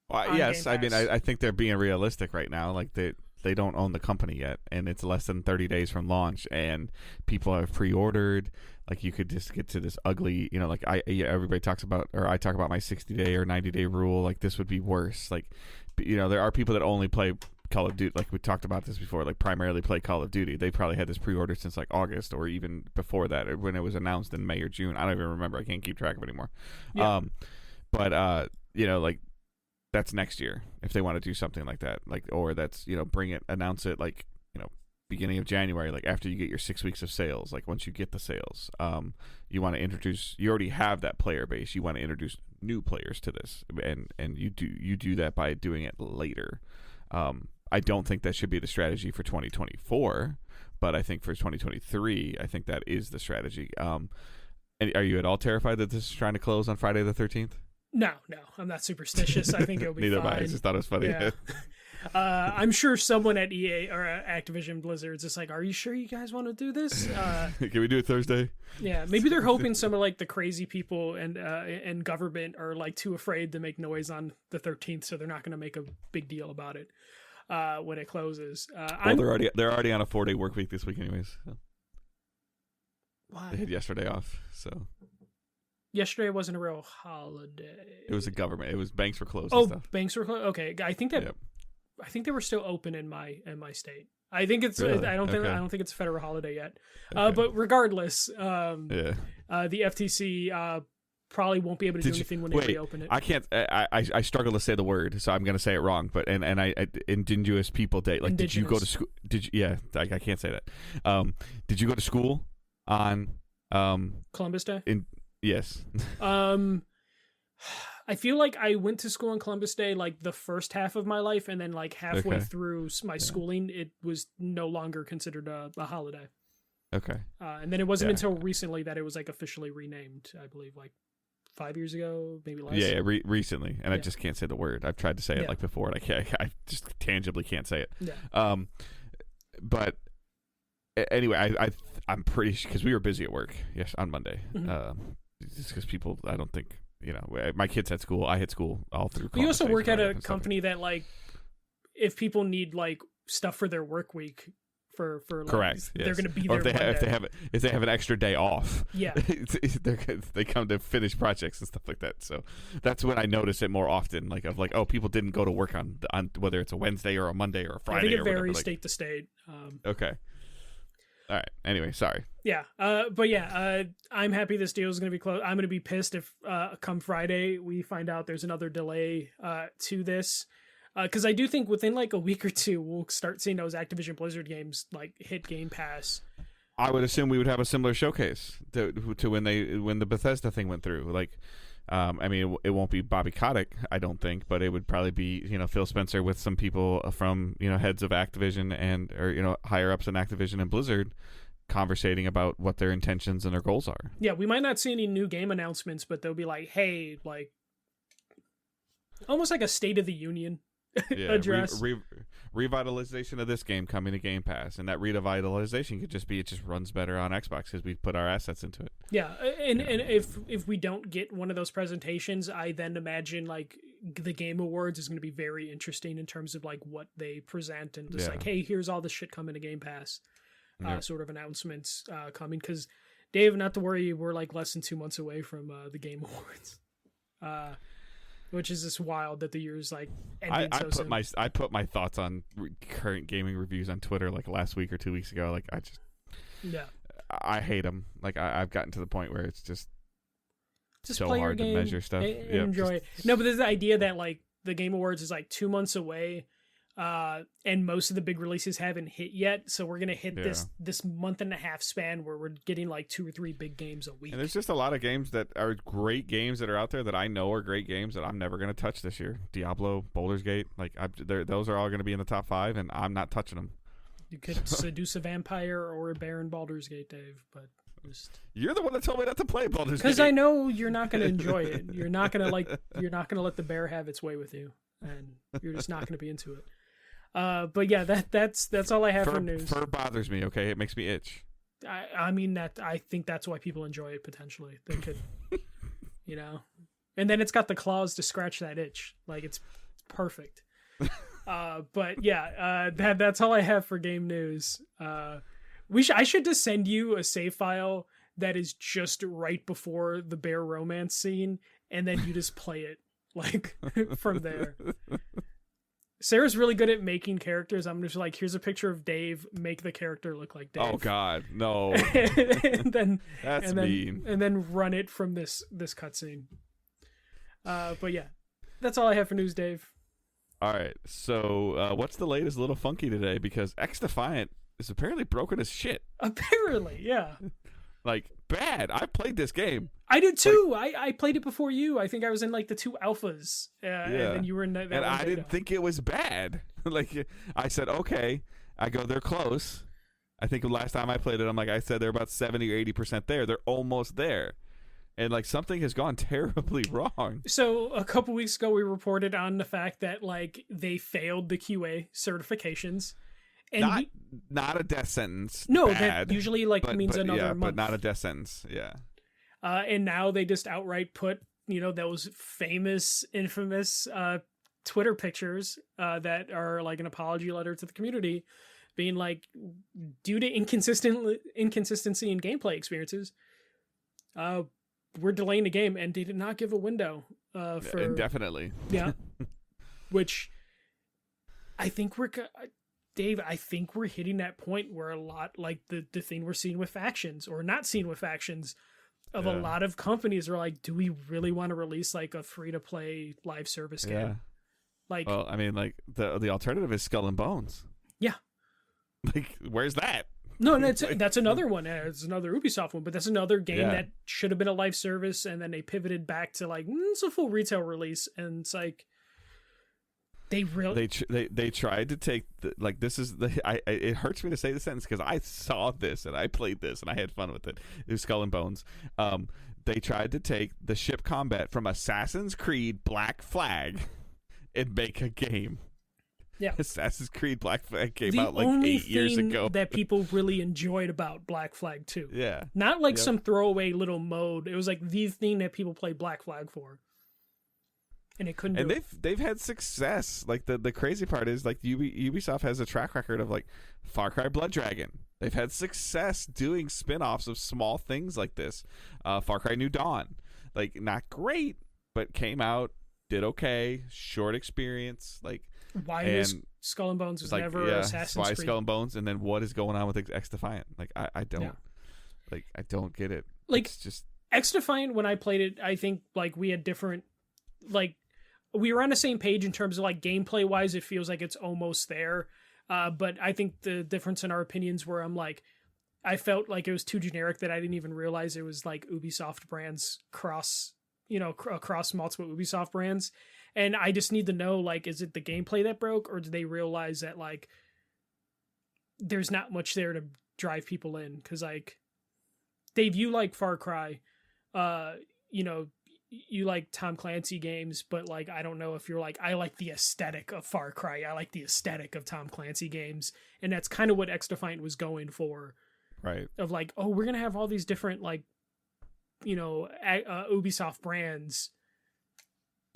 S1: Well, yes, I mean, I think they're being realistic right now. Like they don't own the company yet, and it's less than 30 days from launch, and people have pre-ordered. Like, you could just get to this ugly, like everybody talks about, or I talk about my 60-day or 90-day rule. Like, this would be worse. Like, there are people that only play Call of Duty. Like, we talked about this before. Like, primarily play Call of Duty. They probably had this pre-order since like August or even before that, or when it was announced in May or June. I don't even remember. I can't keep track of it anymore.
S2: Yeah.
S1: Like, that's next year if they want to do something like that, like, or that's announce it like beginning of January, like after you get your 6 weeks of sales. Like, once you get the sales, you want to introduce. You already have that player base. You want to introduce new players to this, and you do that by doing it later. I don't think that should be the strategy for 2024, but I think for 2023, I think that is the strategy. And are you at all terrified that this is trying to close on Friday the 13th?
S2: No, I'm not superstitious. I think it'll be
S1: Neither
S2: fine.
S1: am I. I just thought it was funny.
S2: Yeah. I'm sure someone at EA or Activision Blizzard's just like, are you sure you guys want to do this?
S1: Can we do it Thursday?
S2: Yeah, maybe they're hoping some of like the crazy people and government are like too afraid to make noise on the 13th, so they're not going to make a big deal about it when it closes.
S1: Well, they're already on a 4-day work week this week, anyways. So.
S2: Why?
S1: They had yesterday off, so.
S2: Yesterday wasn't a real holiday.
S1: It was a government. It was banks were closed.
S2: Oh,
S1: and stuff.
S2: banks were closed. Okay, I think that.
S1: Yep.
S2: I think they were still open in my state. I think it's.
S1: Really?
S2: I don't think it's a federal holiday yet. But regardless, the FTC probably won't be able to do anything when they reopen it.
S1: I can't. I struggle to say the word, so I'm going to say it wrong. But I Indigenous People Day. Like,
S2: Indigenous.
S1: did you go to school? Yeah, I can't say that. Did you go to school on
S2: Columbus Day?
S1: Yes.
S2: I feel like I went to school on Columbus Day like the first half of my life, and then like halfway through my schooling, it was no longer considered a holiday.
S1: Okay.
S2: And then it wasn't until recently that it was like officially renamed. I believe like 5 years ago, maybe less.
S1: Yeah, recently, and I just can't say the word. I've tried to say it like before, and I just tangibly can't say it.
S2: Yeah.
S1: But anyway, I'm pretty sure because we were busy at work on Monday. Just because people, I don't think, my kids had school. I had school all through.
S2: You also work at a company that like, if people need like stuff for their work week, for like,
S1: correct,
S2: they're going to be there.
S1: If they have an extra day off,
S2: yeah,
S1: they come to finish projects and stuff like that. So that's when I notice it more often. Like oh, people didn't go to work on whether it's a Wednesday or a Monday or a Friday.
S2: I think it
S1: or whatever.
S2: varies state to state.
S1: Okay. All right. Anyway, sorry.
S2: Yeah. But yeah, I'm happy this deal is going to be closed. I'm going to be pissed if come Friday we find out there's another delay to this. Because I do think within like a week or two, we'll start seeing those Activision Blizzard games like hit Game Pass.
S1: I would assume we would have a similar showcase to when the Bethesda thing went through. Like, I mean, it won't be Bobby Kotick, I don't think, but it would probably be Phil Spencer with some people from heads of Activision or higher ups in Activision and Blizzard, conversating about what their intentions and their goals are.
S2: Yeah, we might not see any new game announcements, but they'll be like, hey, like almost like a State of the Union. Address
S1: revitalization of this game coming to Game Pass, and that revitalization could just be it just runs better on Xbox because we put our assets into it.
S2: Yeah, and if we don't get one of those presentations, I then imagine like the Game Awards is going to be very interesting in terms of like what they present and just like, hey, here's all the shit coming to Game Pass, sort of announcements coming. Because Dave, not to worry, we're like less than 2 months away from the Game Awards. Which is just wild that the year's like ending so soon.
S1: I put my thoughts on current gaming reviews on Twitter like last week or 2 weeks ago. Like I hate them. Like I've gotten to the point where it's just so
S2: play
S1: hard
S2: your game,
S1: to measure stuff.
S2: Enjoy it. No, but there's the idea that like the Game Awards is like 2 months away, and most of the big releases haven't hit yet. So we're gonna hit this month and a half span where we're getting like 2 or 3 big games a week.
S1: And there's just a lot of games that are great games that are out there that I know are great games that I'm never gonna touch this year. Diablo, Baldur's Gate, like those are all gonna be in the top 5, and I'm not touching them.
S2: You could seduce a vampire or a bear in Baldur's Gate, Dave, but
S1: you're the one that told me not to play Baldur's Gate.
S2: Because I know you're not gonna enjoy it. You're not gonna let the bear have its way with you, and you're just not gonna be into it. But yeah, that's all I have for news.
S1: Fur bothers me. Okay, it makes me itch.
S2: I mean I think that's why people enjoy it potentially. They could, and then it's got the claws to scratch that itch. Like it's perfect. But yeah, that's all I have for game news. I should just send you a save file that is just right before the bear romance scene, and then you just play it like from there. Sarah's really good at making characters. I'm just like, here's a picture of Dave. Make the character look like Dave.
S1: Oh God, no!
S2: That's
S1: mean.
S2: And then run it from this cutscene. But yeah, that's all I have for news, Dave.
S1: All right. So, what's the latest Little Funky today? Because X Defiant is apparently broken as shit.
S2: Apparently, yeah.
S1: Like bad. I played this game.
S2: I did too. I played it before you. I think I was in like the 2 alphas, and then you were in that.
S1: And I didn't think it was bad. Like I said, okay. I go, they're close. I think the last time I played it, I said they're about 70 or 80% there. They're almost there. and like something has gone terribly wrong.
S2: So a couple weeks ago, we reported on the fact that like they failed the QA certifications, and
S1: not a death sentence.
S2: No,
S1: bad,
S2: that usually like means another month.
S1: But not a death sentence. Yeah.
S2: And now they just outright put those infamous Twitter pictures that are like an apology letter to the community, being like, due to inconsistency in gameplay experiences, we're delaying the game, and they did not give a window for
S1: indefinitely.
S2: Yeah, which I think Dave, I think we're hitting that point where a lot like the thing we're seeing with factions or not seeing with factions of a lot of companies are like, do we really want to release like a free to play live service game?
S1: Yeah.
S2: Like,
S1: well, I mean, like the alternative is Skull and Bones.
S2: Yeah.
S1: Like, where's that?
S2: No, that's another one. It's another Ubisoft one, but that's another game that should have been a live service, and then they pivoted back to like it's a full retail release, and it's like they really
S1: they tried to take this is it hurts me to say the sentence because I saw this and I played this and I had fun with it. It was Skull and Bones. They tried to take the ship combat from Assassin's Creed Black Flag and make a game.
S2: Yeah,
S1: Assassin's Creed Black Flag came out like 8 years ago.
S2: That people really enjoyed about Black Flag 2.
S1: Yeah,
S2: not like some throwaway little mode. It was like the thing that people play Black Flag for, and it couldn't.
S1: And they've had success. Like the crazy part is like Ubisoft has a track record of like Far Cry Blood Dragon. They've had success doing spin-offs of small things like this. Far Cry New Dawn, like not great, but came out, did okay, short experience, like.
S2: Why is Skull and Bones was like, never Assassin's Creed?
S1: Why Skull and Bones, and then what is going on with X Defiant? Like I don't I don't get it.
S2: Like
S1: it's just
S2: X Defiant, when I played it, I think like we had different, like we were on the same page in terms of like gameplay wise. It feels like it's almost there, but I think the difference in our opinions were I'm like I felt like it was too generic that I didn't even realize it was like Ubisoft brands across multiple Ubisoft brands. And I just need to know, like, is it the gameplay that broke, or do they realize that, like, there's not much there to drive people in? Because, like, Dave, you like Far Cry, you like Tom Clancy games, but, like, I don't know if you're like, I like the aesthetic of Far Cry. I like the aesthetic of Tom Clancy games. And that's kind of what X Defiant was going for.
S1: Right.
S2: Of, like, oh, we're going to have all these different, like, Ubisoft brands.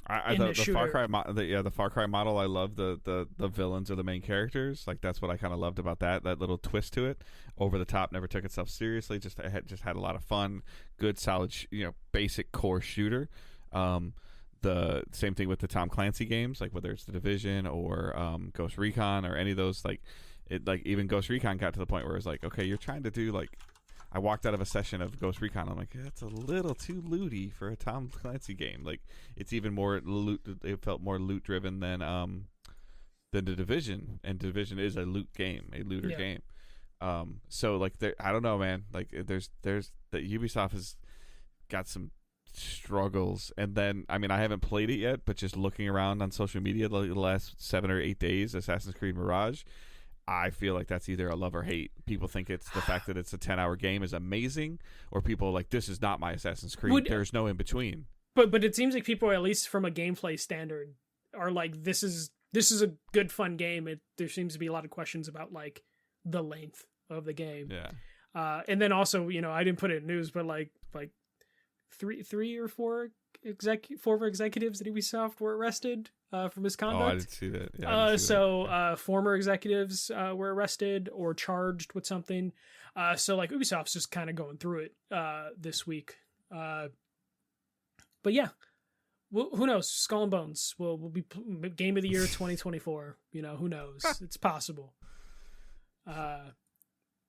S1: The Far Cry the Far Cry model, I love the villains are the main characters. Like that's what I kind of loved about that little twist to it. Over the top, never took itself seriously. Just had a lot of fun, good solid basic core shooter. The same thing with the Tom Clancy games, like whether it's The Division or Ghost Recon or any of those. Like even Ghost Recon got to the point where it's like, okay, you're trying to do like. I walked out of a session of Ghost Recon. I'm like, that's a little too looty for a Tom Clancy game. Like, it's even more loot. It felt more loot driven than The Division, and Division is a loot game, a looter game. So like, I don't know, man. Like, there's the Ubisoft has got some struggles, and then I mean, I haven't played it yet, but just looking around on social media the last 7 or 8 days, Assassin's Creed Mirage. I feel like that's either a love or hate. People think it's the fact that it's a 10-hour game is amazing, or people are like, this is not my Assassin's Creed. There's no in between.
S2: But it seems like people, at least from a gameplay standard, are like, this is a good fun game. There seems to be a lot of questions about like the length of the game.
S1: Yeah.
S2: And then also, I didn't put it in news, but like three or four former executives at Ubisoft were arrested for misconduct.
S1: Oh, I didn't see that. Yeah,
S2: former executives were arrested or charged with something. So like Ubisoft's just kind of going through it this week. But yeah, well, who knows? Skull and Bones will be game of the year 2024. Who knows? It's possible.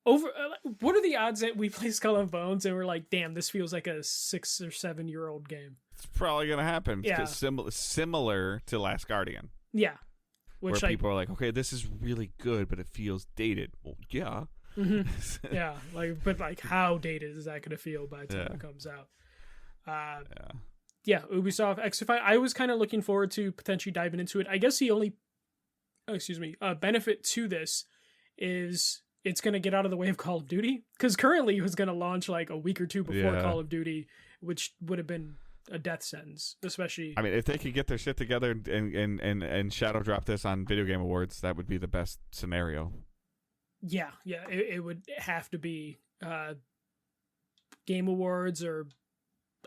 S2: What are the odds that we play Skull and Bones and we're like, damn, this feels like a 6 or 7 year old game?
S1: It's probably gonna happen.
S2: Yeah.
S1: Similar to Last Guardian.
S2: Yeah.
S1: Where people are like, okay, this is really good, but it feels dated. Well, yeah.
S2: Mm-hmm. Yeah. But how dated is that gonna feel by the time it comes out? Yeah. Ubisoft X Defiant. I was kind of looking forward to potentially diving into it. I guess the only, benefit to this is it's going to get out of the way of Call of Duty, because currently it was going to launch like a week or two before Call of Duty, which would have been a death sentence, especially.
S1: I mean, if they could get their shit together and shadow drop this on Video Game Awards, that would be the best scenario.
S2: Yeah, it would have to be Game Awards, or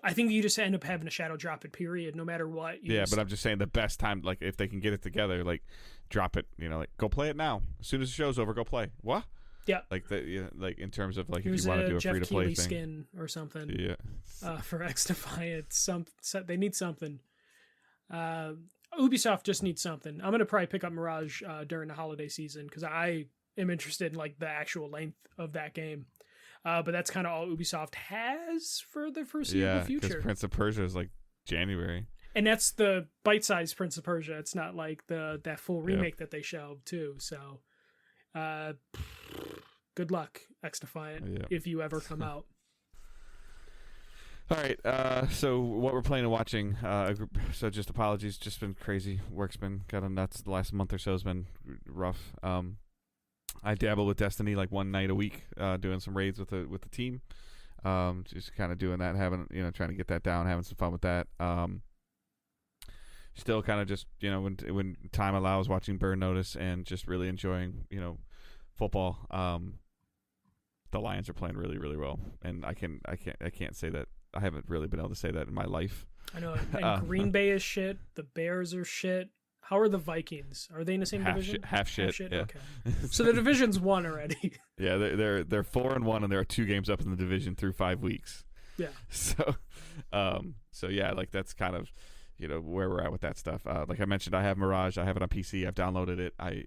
S2: I think you just end up having a shadow drop it, period, no matter what.
S1: But I'm just saying the best time, like, if they can get it together, like, drop it, like, go play it now. As soon as the show's over, go play. What?
S2: Yeah.
S1: Like, like in terms of, like,
S2: Here's
S1: if you want to do a
S2: Jeff
S1: free-to-play
S2: Keighley
S1: thing.
S2: skin or something.
S1: Yeah.
S2: For X Defiant. They need something. Ubisoft just needs something. I'm going to probably pick up Mirage during the holiday season because I am interested in, like, the actual length of that game. But that's kind of all Ubisoft has for the foreseeable future.
S1: Because Prince of Persia is like January.
S2: And that's the bite-sized Prince of Persia. It's not like that full remake that they showed too. So, good luck, X Defiant, if you ever come out.
S1: All right. So what we're playing and watching. So just apologies. Just been crazy. Work's been kind of nuts. The last month or so has been rough. I dabble with Destiny like one night a week, doing some raids with the team. Just kind of doing that, having trying to get that down, having some fun with that. Still kind of just when time allows, watching Burn Notice and just really enjoying football. The Lions are playing really, really well, and I can't say that I haven't really been able to say that in my life.
S2: I know. And Green Bay is shit. The Bears are shit. How are the Vikings? Are they in the same division?
S1: Half shit. Yeah.
S2: Okay. So the division's won already.
S1: Yeah, they're 4-1, and there are 2 games up in the division through 5 weeks.
S2: Yeah.
S1: So yeah, like that's kind of where we're at with that stuff. Like I mentioned, I have Mirage. I have it on PC. I've downloaded it. I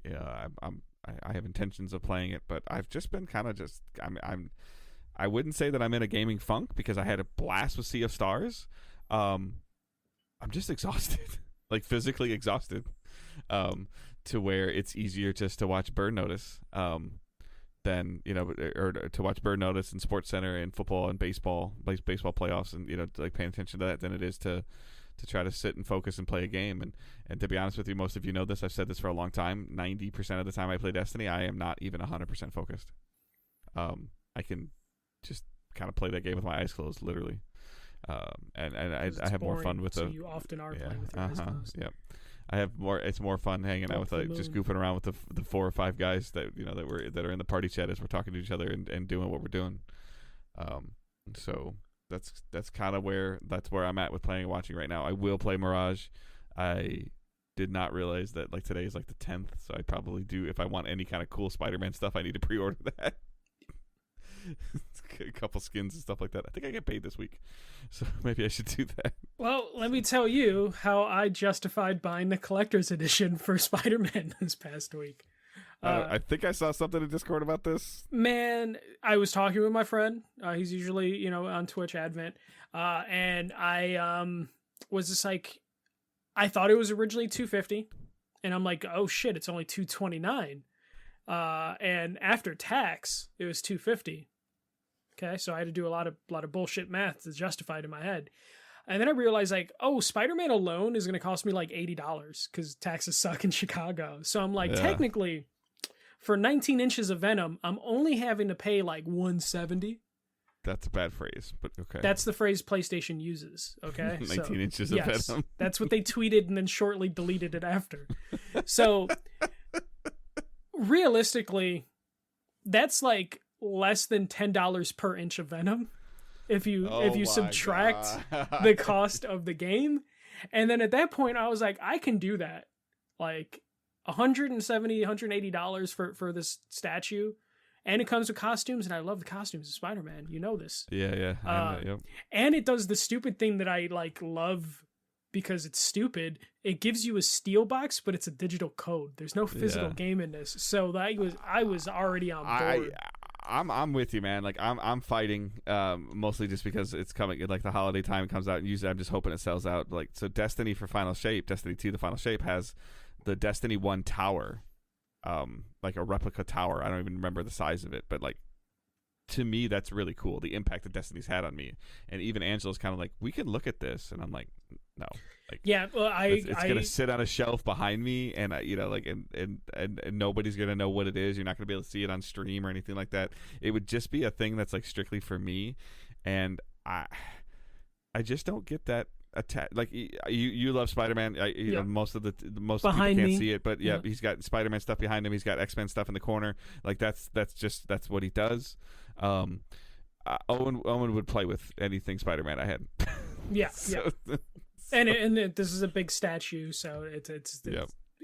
S1: have intentions of playing it, but I've just been kind of just I wouldn't say that I'm in a gaming funk because I had a blast with Sea of Stars. I'm just exhausted. Like physically exhausted, to where it's easier just to watch Burn Notice, than or to watch Burn Notice and Sports Center and football and baseball playoffs and like paying attention to that than it is to try to sit and focus and play a game. And to be honest with you, most of you know this. I've said this for a long time. 90% of the time I play Destiny, I am not even 100% focused. I can just kind of play that game with my eyes closed, literally. And I have more fun with
S2: so you often are playing with your eyes closed.
S1: Yeah, I have more. It's more fun hanging out with like just goofing around with the 4 or 5 guys that that are in the party chat as we're talking to each other and doing what we're doing. So that's kind of where I'm at with playing and watching right now. I will play Mirage. I did not realize that like today is like the 10th, so I probably do. If I want any kind of cool Spider-Man stuff, I need to pre-order that. A couple skins and stuff like that. I think I get paid this week, so maybe I should do that.
S2: Well, let me tell you how I justified buying the collector's edition for Spider-Man this past week.
S1: I think I saw something in Discord about this.
S2: Man, I was talking with my friend. He's usually on Twitch, Advent, and I was just like, I thought it was originally $250, and I'm like, oh shit, it's only $229, and after tax, it was $250. Okay, so I had to do a lot of bullshit math to justify it in my head. And then I realized, like, oh, Spider-Man alone is going to cost me like $80 because taxes suck in Chicago. So I'm like, technically, for 19 inches of Venom, I'm only having to pay like $170.
S1: That's a bad phrase, but okay.
S2: That's the phrase PlayStation uses, okay?
S1: 19 inches of Venom.
S2: That's what they tweeted and then shortly deleted it after. So, realistically, that's like less than $10 per inch of Venom if you subtract the cost of the game. And then at that point I was like, I can do that, like $170 $180 for this statue, and it comes with costumes, and I love the costumes of Spider-Man, this.
S1: Yep.
S2: And it does the stupid thing that I like love because it's stupid. It gives you a steel box, but it's a digital code. There's no physical game in this, so I was already on board.
S1: I'm with you, man. Like I'm fighting, mostly just because it's coming, like the holiday time comes out, and usually I'm just hoping it sells out. Like, so Destiny for Final Shape, Destiny 2, the Final Shape has the Destiny 1 tower, like a replica tower. I don't even remember the size of it, but like, to me, that's really cool. The impact that Destiny's had on me. And even Angela's kind of like, we can look at this. And I'm like, no. Like,
S2: yeah, well,
S1: it's going to sit on a shelf behind me, and and nobody's going to know what it is. You're not going to be able to see it on stream or anything like that. It would just be a thing that's like strictly for me. And I just don't get that attack. Like you love Spider-Man. You know, most most
S2: behind
S1: people can't
S2: me.
S1: see it, but yeah, he's got Spider-Man stuff behind him. He's got X-Men stuff in the corner. Like that's what he does. Owen would play with anything Spider-Man I had.
S2: Yeah,
S1: So,
S2: and this is a big statue, so it's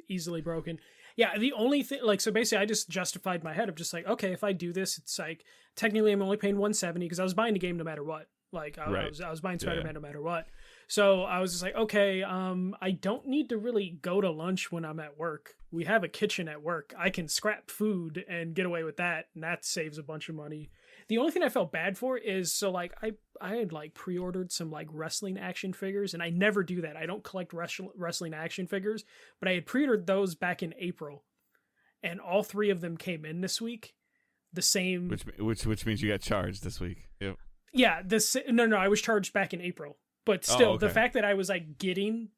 S2: easily broken. Yeah, the only thing, like, so basically I just justified my head of just like, okay, if I do this, it's like technically I'm only paying $170 because I was buying the game no matter what. Like I was buying Spider-Man no matter what. So I was just like, okay, I don't need to really go to lunch when I'm at work. We have a kitchen at work. I can scrap food and get away with that, and that saves a bunch of money. The only thing I felt bad for is, so like I had like pre-ordered some like wrestling action figures, and I never do that. I don't collect wrestling action figures, but I had pre-ordered those back in April, and all 3 of them came in this week. The same,
S1: which means you got charged this week. Yep.
S2: Yeah, no, I was charged back in April. But still,
S1: okay.
S2: The fact that I was like getting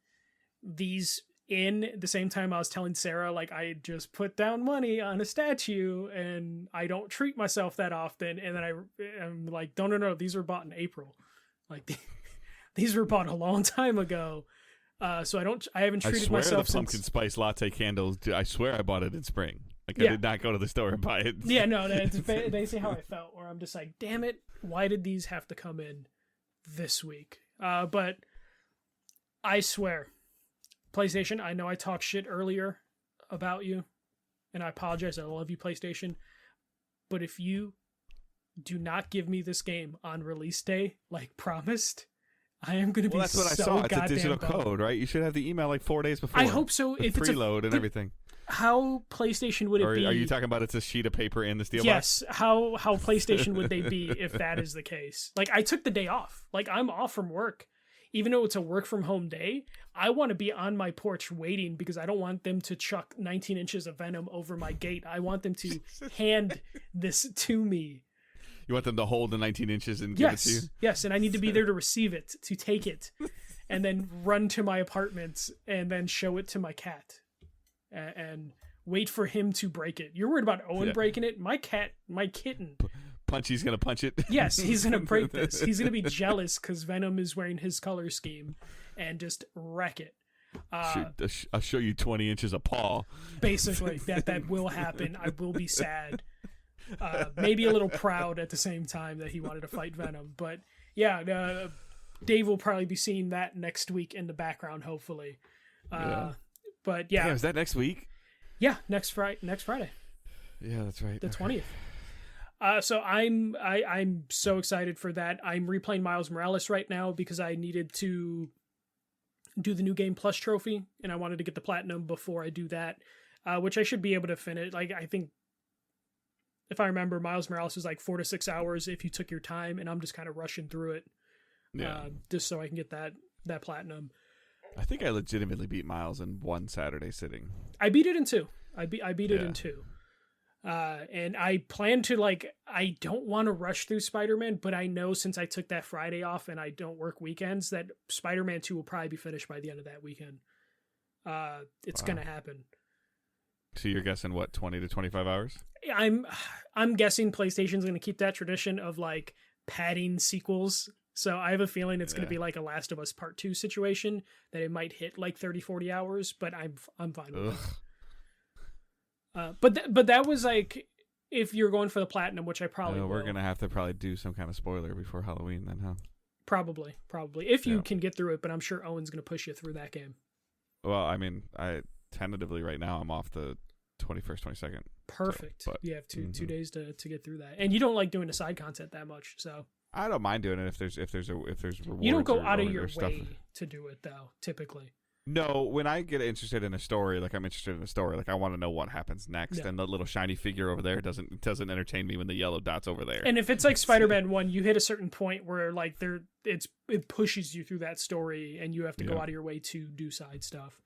S2: these in the same time I was telling Sarah, like, I just put down money on a statue and I don't treat myself that often. And then I'm like, no, these were bought in April. Like these were bought a long time ago. So I haven't treated myself
S1: the pumpkin spice latte candles. I swear I bought it in spring. Like I did not go to the store and buy it.
S2: Yeah, no, that's basically how I felt. Where I'm just like, damn it, why did these have to come in this week? But I swear, PlayStation, I know I talked shit earlier about you, and I apologize. I love you, PlayStation. But if you do not give me this game on release day, like promised, I am going to be so goddamn. That's what I saw.
S1: It's a digital code, right? You should have the email like 4 days before.
S2: I hope so. If it's
S1: preload and everything.
S2: How PlayStation would it be?
S1: Are you talking about it's a sheet of paper in the steel box?
S2: Yes. How PlayStation would they be if that is the case? Like, I took the day off. Like, I'm off from work. Even though it's a work from home day, I want to be on my porch waiting because I don't want them to chuck 19 inches of Venom over my gate. I want them to hand this to me.
S1: You want them to hold the 19 inches and give it to you?
S2: Yes, and I need to be there to receive it, to take it, and then run to my apartment and then show it to my cat. And wait for him to break it. You're worried about Owen breaking it? My kitten.
S1: Punchy's gonna punch it?
S2: Yes, he's gonna break this. He's gonna be jealous because Venom is wearing his color scheme and just wreck it.
S1: I'll show you 20 inches of paw.
S2: Basically, that will happen. I will be sad. Maybe a little proud at the same time that he wanted to fight Venom. But yeah, Dave will probably be seeing that next week in the background, hopefully. But yeah,
S1: is that next week?
S2: Yeah, next Friday.
S1: Yeah, that's right.
S2: The 20th. So I'm so excited for that. I'm replaying Miles Morales right now because I needed to do the New Game Plus trophy, and I wanted to get the platinum before I do that, which I should be able to finish. Like, I think if I remember, Miles Morales is like 4 to 6 hours if you took your time, and I'm just kind of rushing through it, just so I can get that platinum.
S1: I think I legitimately beat Miles in one Saturday sitting.
S2: I beat it in 2. I beat it in 2. And I plan to, like, I don't want to rush through Spider-Man, but I know since I took that Friday off and I don't work weekends that Spider-Man 2 will probably be finished by the end of that weekend. It's going to happen.
S1: So you're guessing what, 20 to 25 hours?
S2: I'm guessing PlayStation's going to keep that tradition of like padding sequels. So I have a feeling it's going to be like a Last of Us Part 2 situation that it might hit like 30, 40 hours, but I'm fine with it. But that was like, if you're going for the platinum, which I probably will.
S1: We're going to have to probably do some kind of spoiler before Halloween then, huh?
S2: Probably. If you can get through it, but I'm sure Owen's going to push you through that game.
S1: Well, I mean, I tentatively right now I'm off the 21st, 22nd.
S2: Perfect.
S1: So,
S2: you have two days to get through that. And you don't like doing the side content that much, so.
S1: I don't mind doing it if there's rewards.
S2: You don't go out of your way to do it though, typically.
S1: No, when I get interested in a story, like I'm interested in a story, like I want to know what happens next, and the little shiny figure over there doesn't entertain me when the yellow dot's over there.
S2: And if it's like Spider-Man 1, you hit a certain point where like it pushes you through that story, and you have to go out of your way to do side stuff.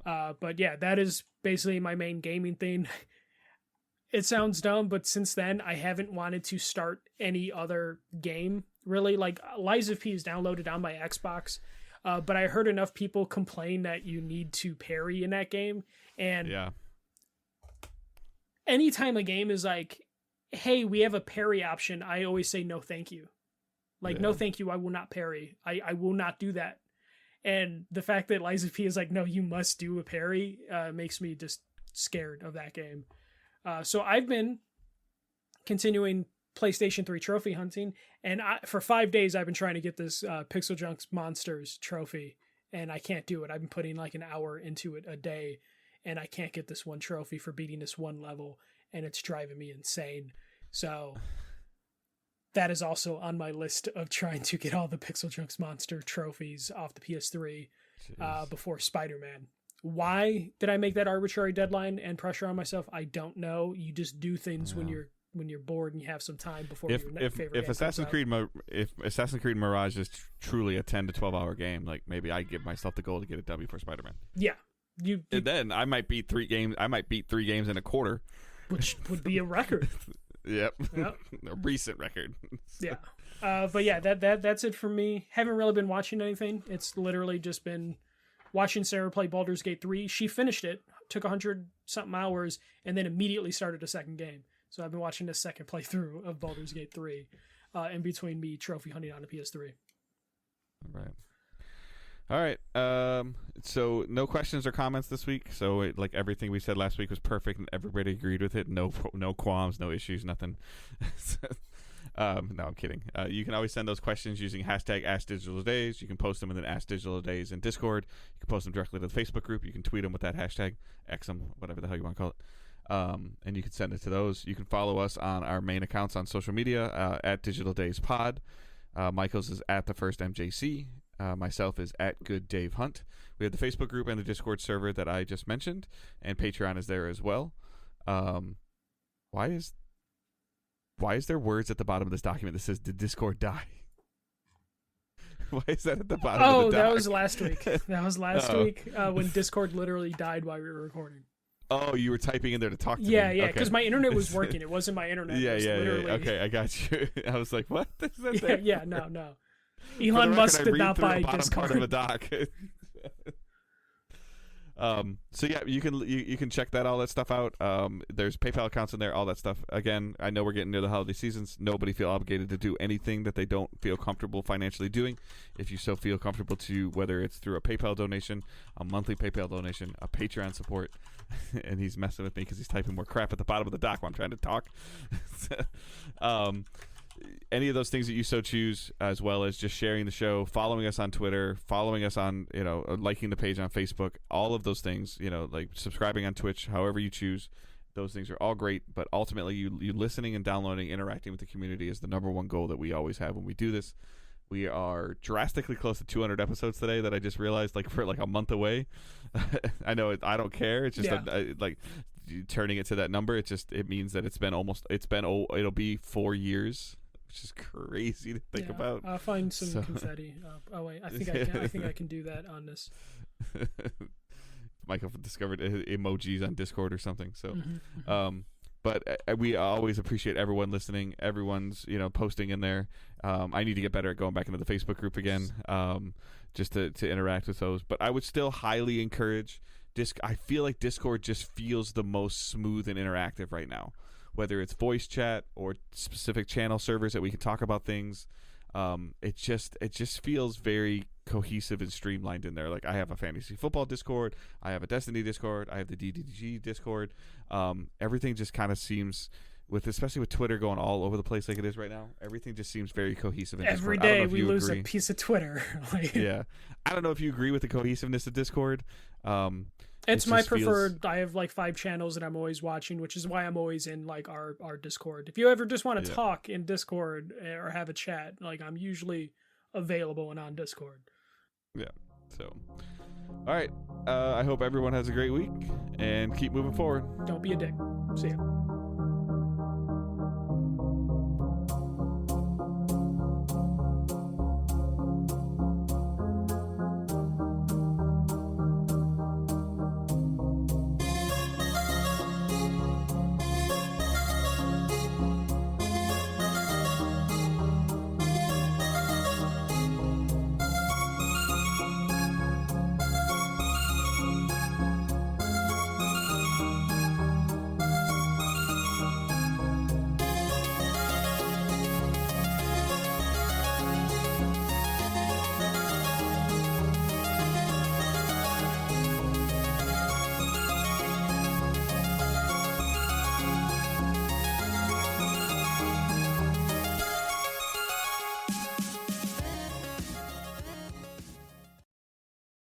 S2: But yeah, that is basically my main gaming thing. It sounds dumb, but since then I haven't wanted to start any other game really. Like Lies of P is downloaded on my Xbox. But I heard enough people complain that you need to parry in that game. And anytime a game is like, hey, we have a parry option, I always say no thank you. Like, no, thank you. I will not parry. I will not do that. And the fact that Liza P is like, no, you must do a parry, makes me just scared of that game. So I've been continuing PlayStation 3 trophy hunting, and for 5 days I've been trying to get this Pixel Junks Monsters trophy, and I can't do it. I've been putting like an hour into it a day, and I can't get this one trophy for beating this one level, and it's driving me insane. So that is also on my list of trying to get all the Pixel Junks Monster trophies off the PS3 before Spider-Man. Why did I make that arbitrary deadline and pressure on myself? I don't know. You just do things when you're bored and you have some time before your favorite.
S1: If Assassin's Creed Mirage is truly a 10 to 12 hour game, like maybe I give myself the goal to get a W for Spider-Man.
S2: Yeah,
S1: and then I might beat 3 games. I might beat 3 games in a quarter,
S2: which would be a record.
S1: Yep. A recent record.
S2: Yeah. But yeah, that's it for me. Haven't really been watching anything. It's literally just been watching Sarah play Baldur's Gate 3. She finished it, took 100-something hours, and then immediately started a second game. So I've been watching the second playthrough of Baldur's Gate 3 in between me trophy hunting on the PS3.
S1: Right. All right. So no questions or comments this week. So like everything we said last week was perfect, and everybody agreed with it. No qualms, no issues, nothing. No, I'm kidding. You can always send those questions using hashtag AskDigitalDays. You can post them in the Ask Digital Days in Discord. You can post them directly to the Facebook group. You can tweet them with that hashtag, X them, whatever the hell you want to call it. And you can send it to those. You can follow us on our main accounts on social media at Digital Days Pod. Michael's is at the first MJC. Myself is at Good Dave Hunt. We have the Facebook group and the Discord server that I just mentioned, and Patreon is there as well. Why is there words at the bottom of this document that says "Did Discord die"? Why is that at the bottom of the doc?
S2: That was last week. That was last week when Discord literally died while we were recording.
S1: Oh, you were typing in there to talk to me.
S2: Yeah, because my internet was working. It wasn't my internet.
S1: Yeah. Okay, I got you. I was like, what? Is that there?
S2: Yeah, no. Elon Musk did not buy Discord.
S1: Part of a doc. So yeah, you can check all that stuff out. There's PayPal accounts in there, all that stuff. Again, I know we're getting near the holiday seasons. Nobody feel obligated to do anything that they don't feel comfortable financially doing. If you so feel comfortable to, whether it's through a PayPal donation, a monthly PayPal donation, a Patreon support, and he's messing with me because he's typing more crap at the bottom of the doc while I'm trying to talk. Any of those things that you so choose, as well as just sharing the show, following us on Twitter, following us on, liking the page on Facebook, all of those things, like subscribing on Twitch, however you choose, those things are all great. But ultimately, you listening and downloading, interacting with the community is the number one goal that we always have when we do this. We are drastically close to 200 episodes today that I just realized, like, we're like a month away. I know I don't care. It's just like turning it to that number. It means that it'll be 4 years. Which is crazy to think about. I'll find some
S2: confetti. Wait, I think I can do that on this.
S1: Michael discovered emojis on Discord or something. So, but we always appreciate everyone listening. Everyone's posting in there. I need to get better at going back into the Facebook group again, just to interact with those. But I would still highly encourage I feel like Discord just feels the most smooth and interactive right now. Whether it's voice chat or specific channel servers that we can talk about things, it just feels very cohesive and streamlined in there. Like, I have a fantasy football Discord, I have a Destiny Discord, I have the DDG Discord. Everything just kind of seems, especially with Twitter going all over the place like it is right now, everything just seems very cohesive.
S2: Every day we lose a piece of Twitter.
S1: Yeah, I don't know if you agree with the cohesiveness of Discord.
S2: It's my preferred. I have like 5 channels that I'm always watching, which is why I'm always in like our Discord. If you ever just want to talk in Discord or have a chat, like, I'm usually available and on Discord.
S1: Yeah. So, all right. I hope everyone has a great week and keep moving forward.
S2: Don't be a dick. See ya.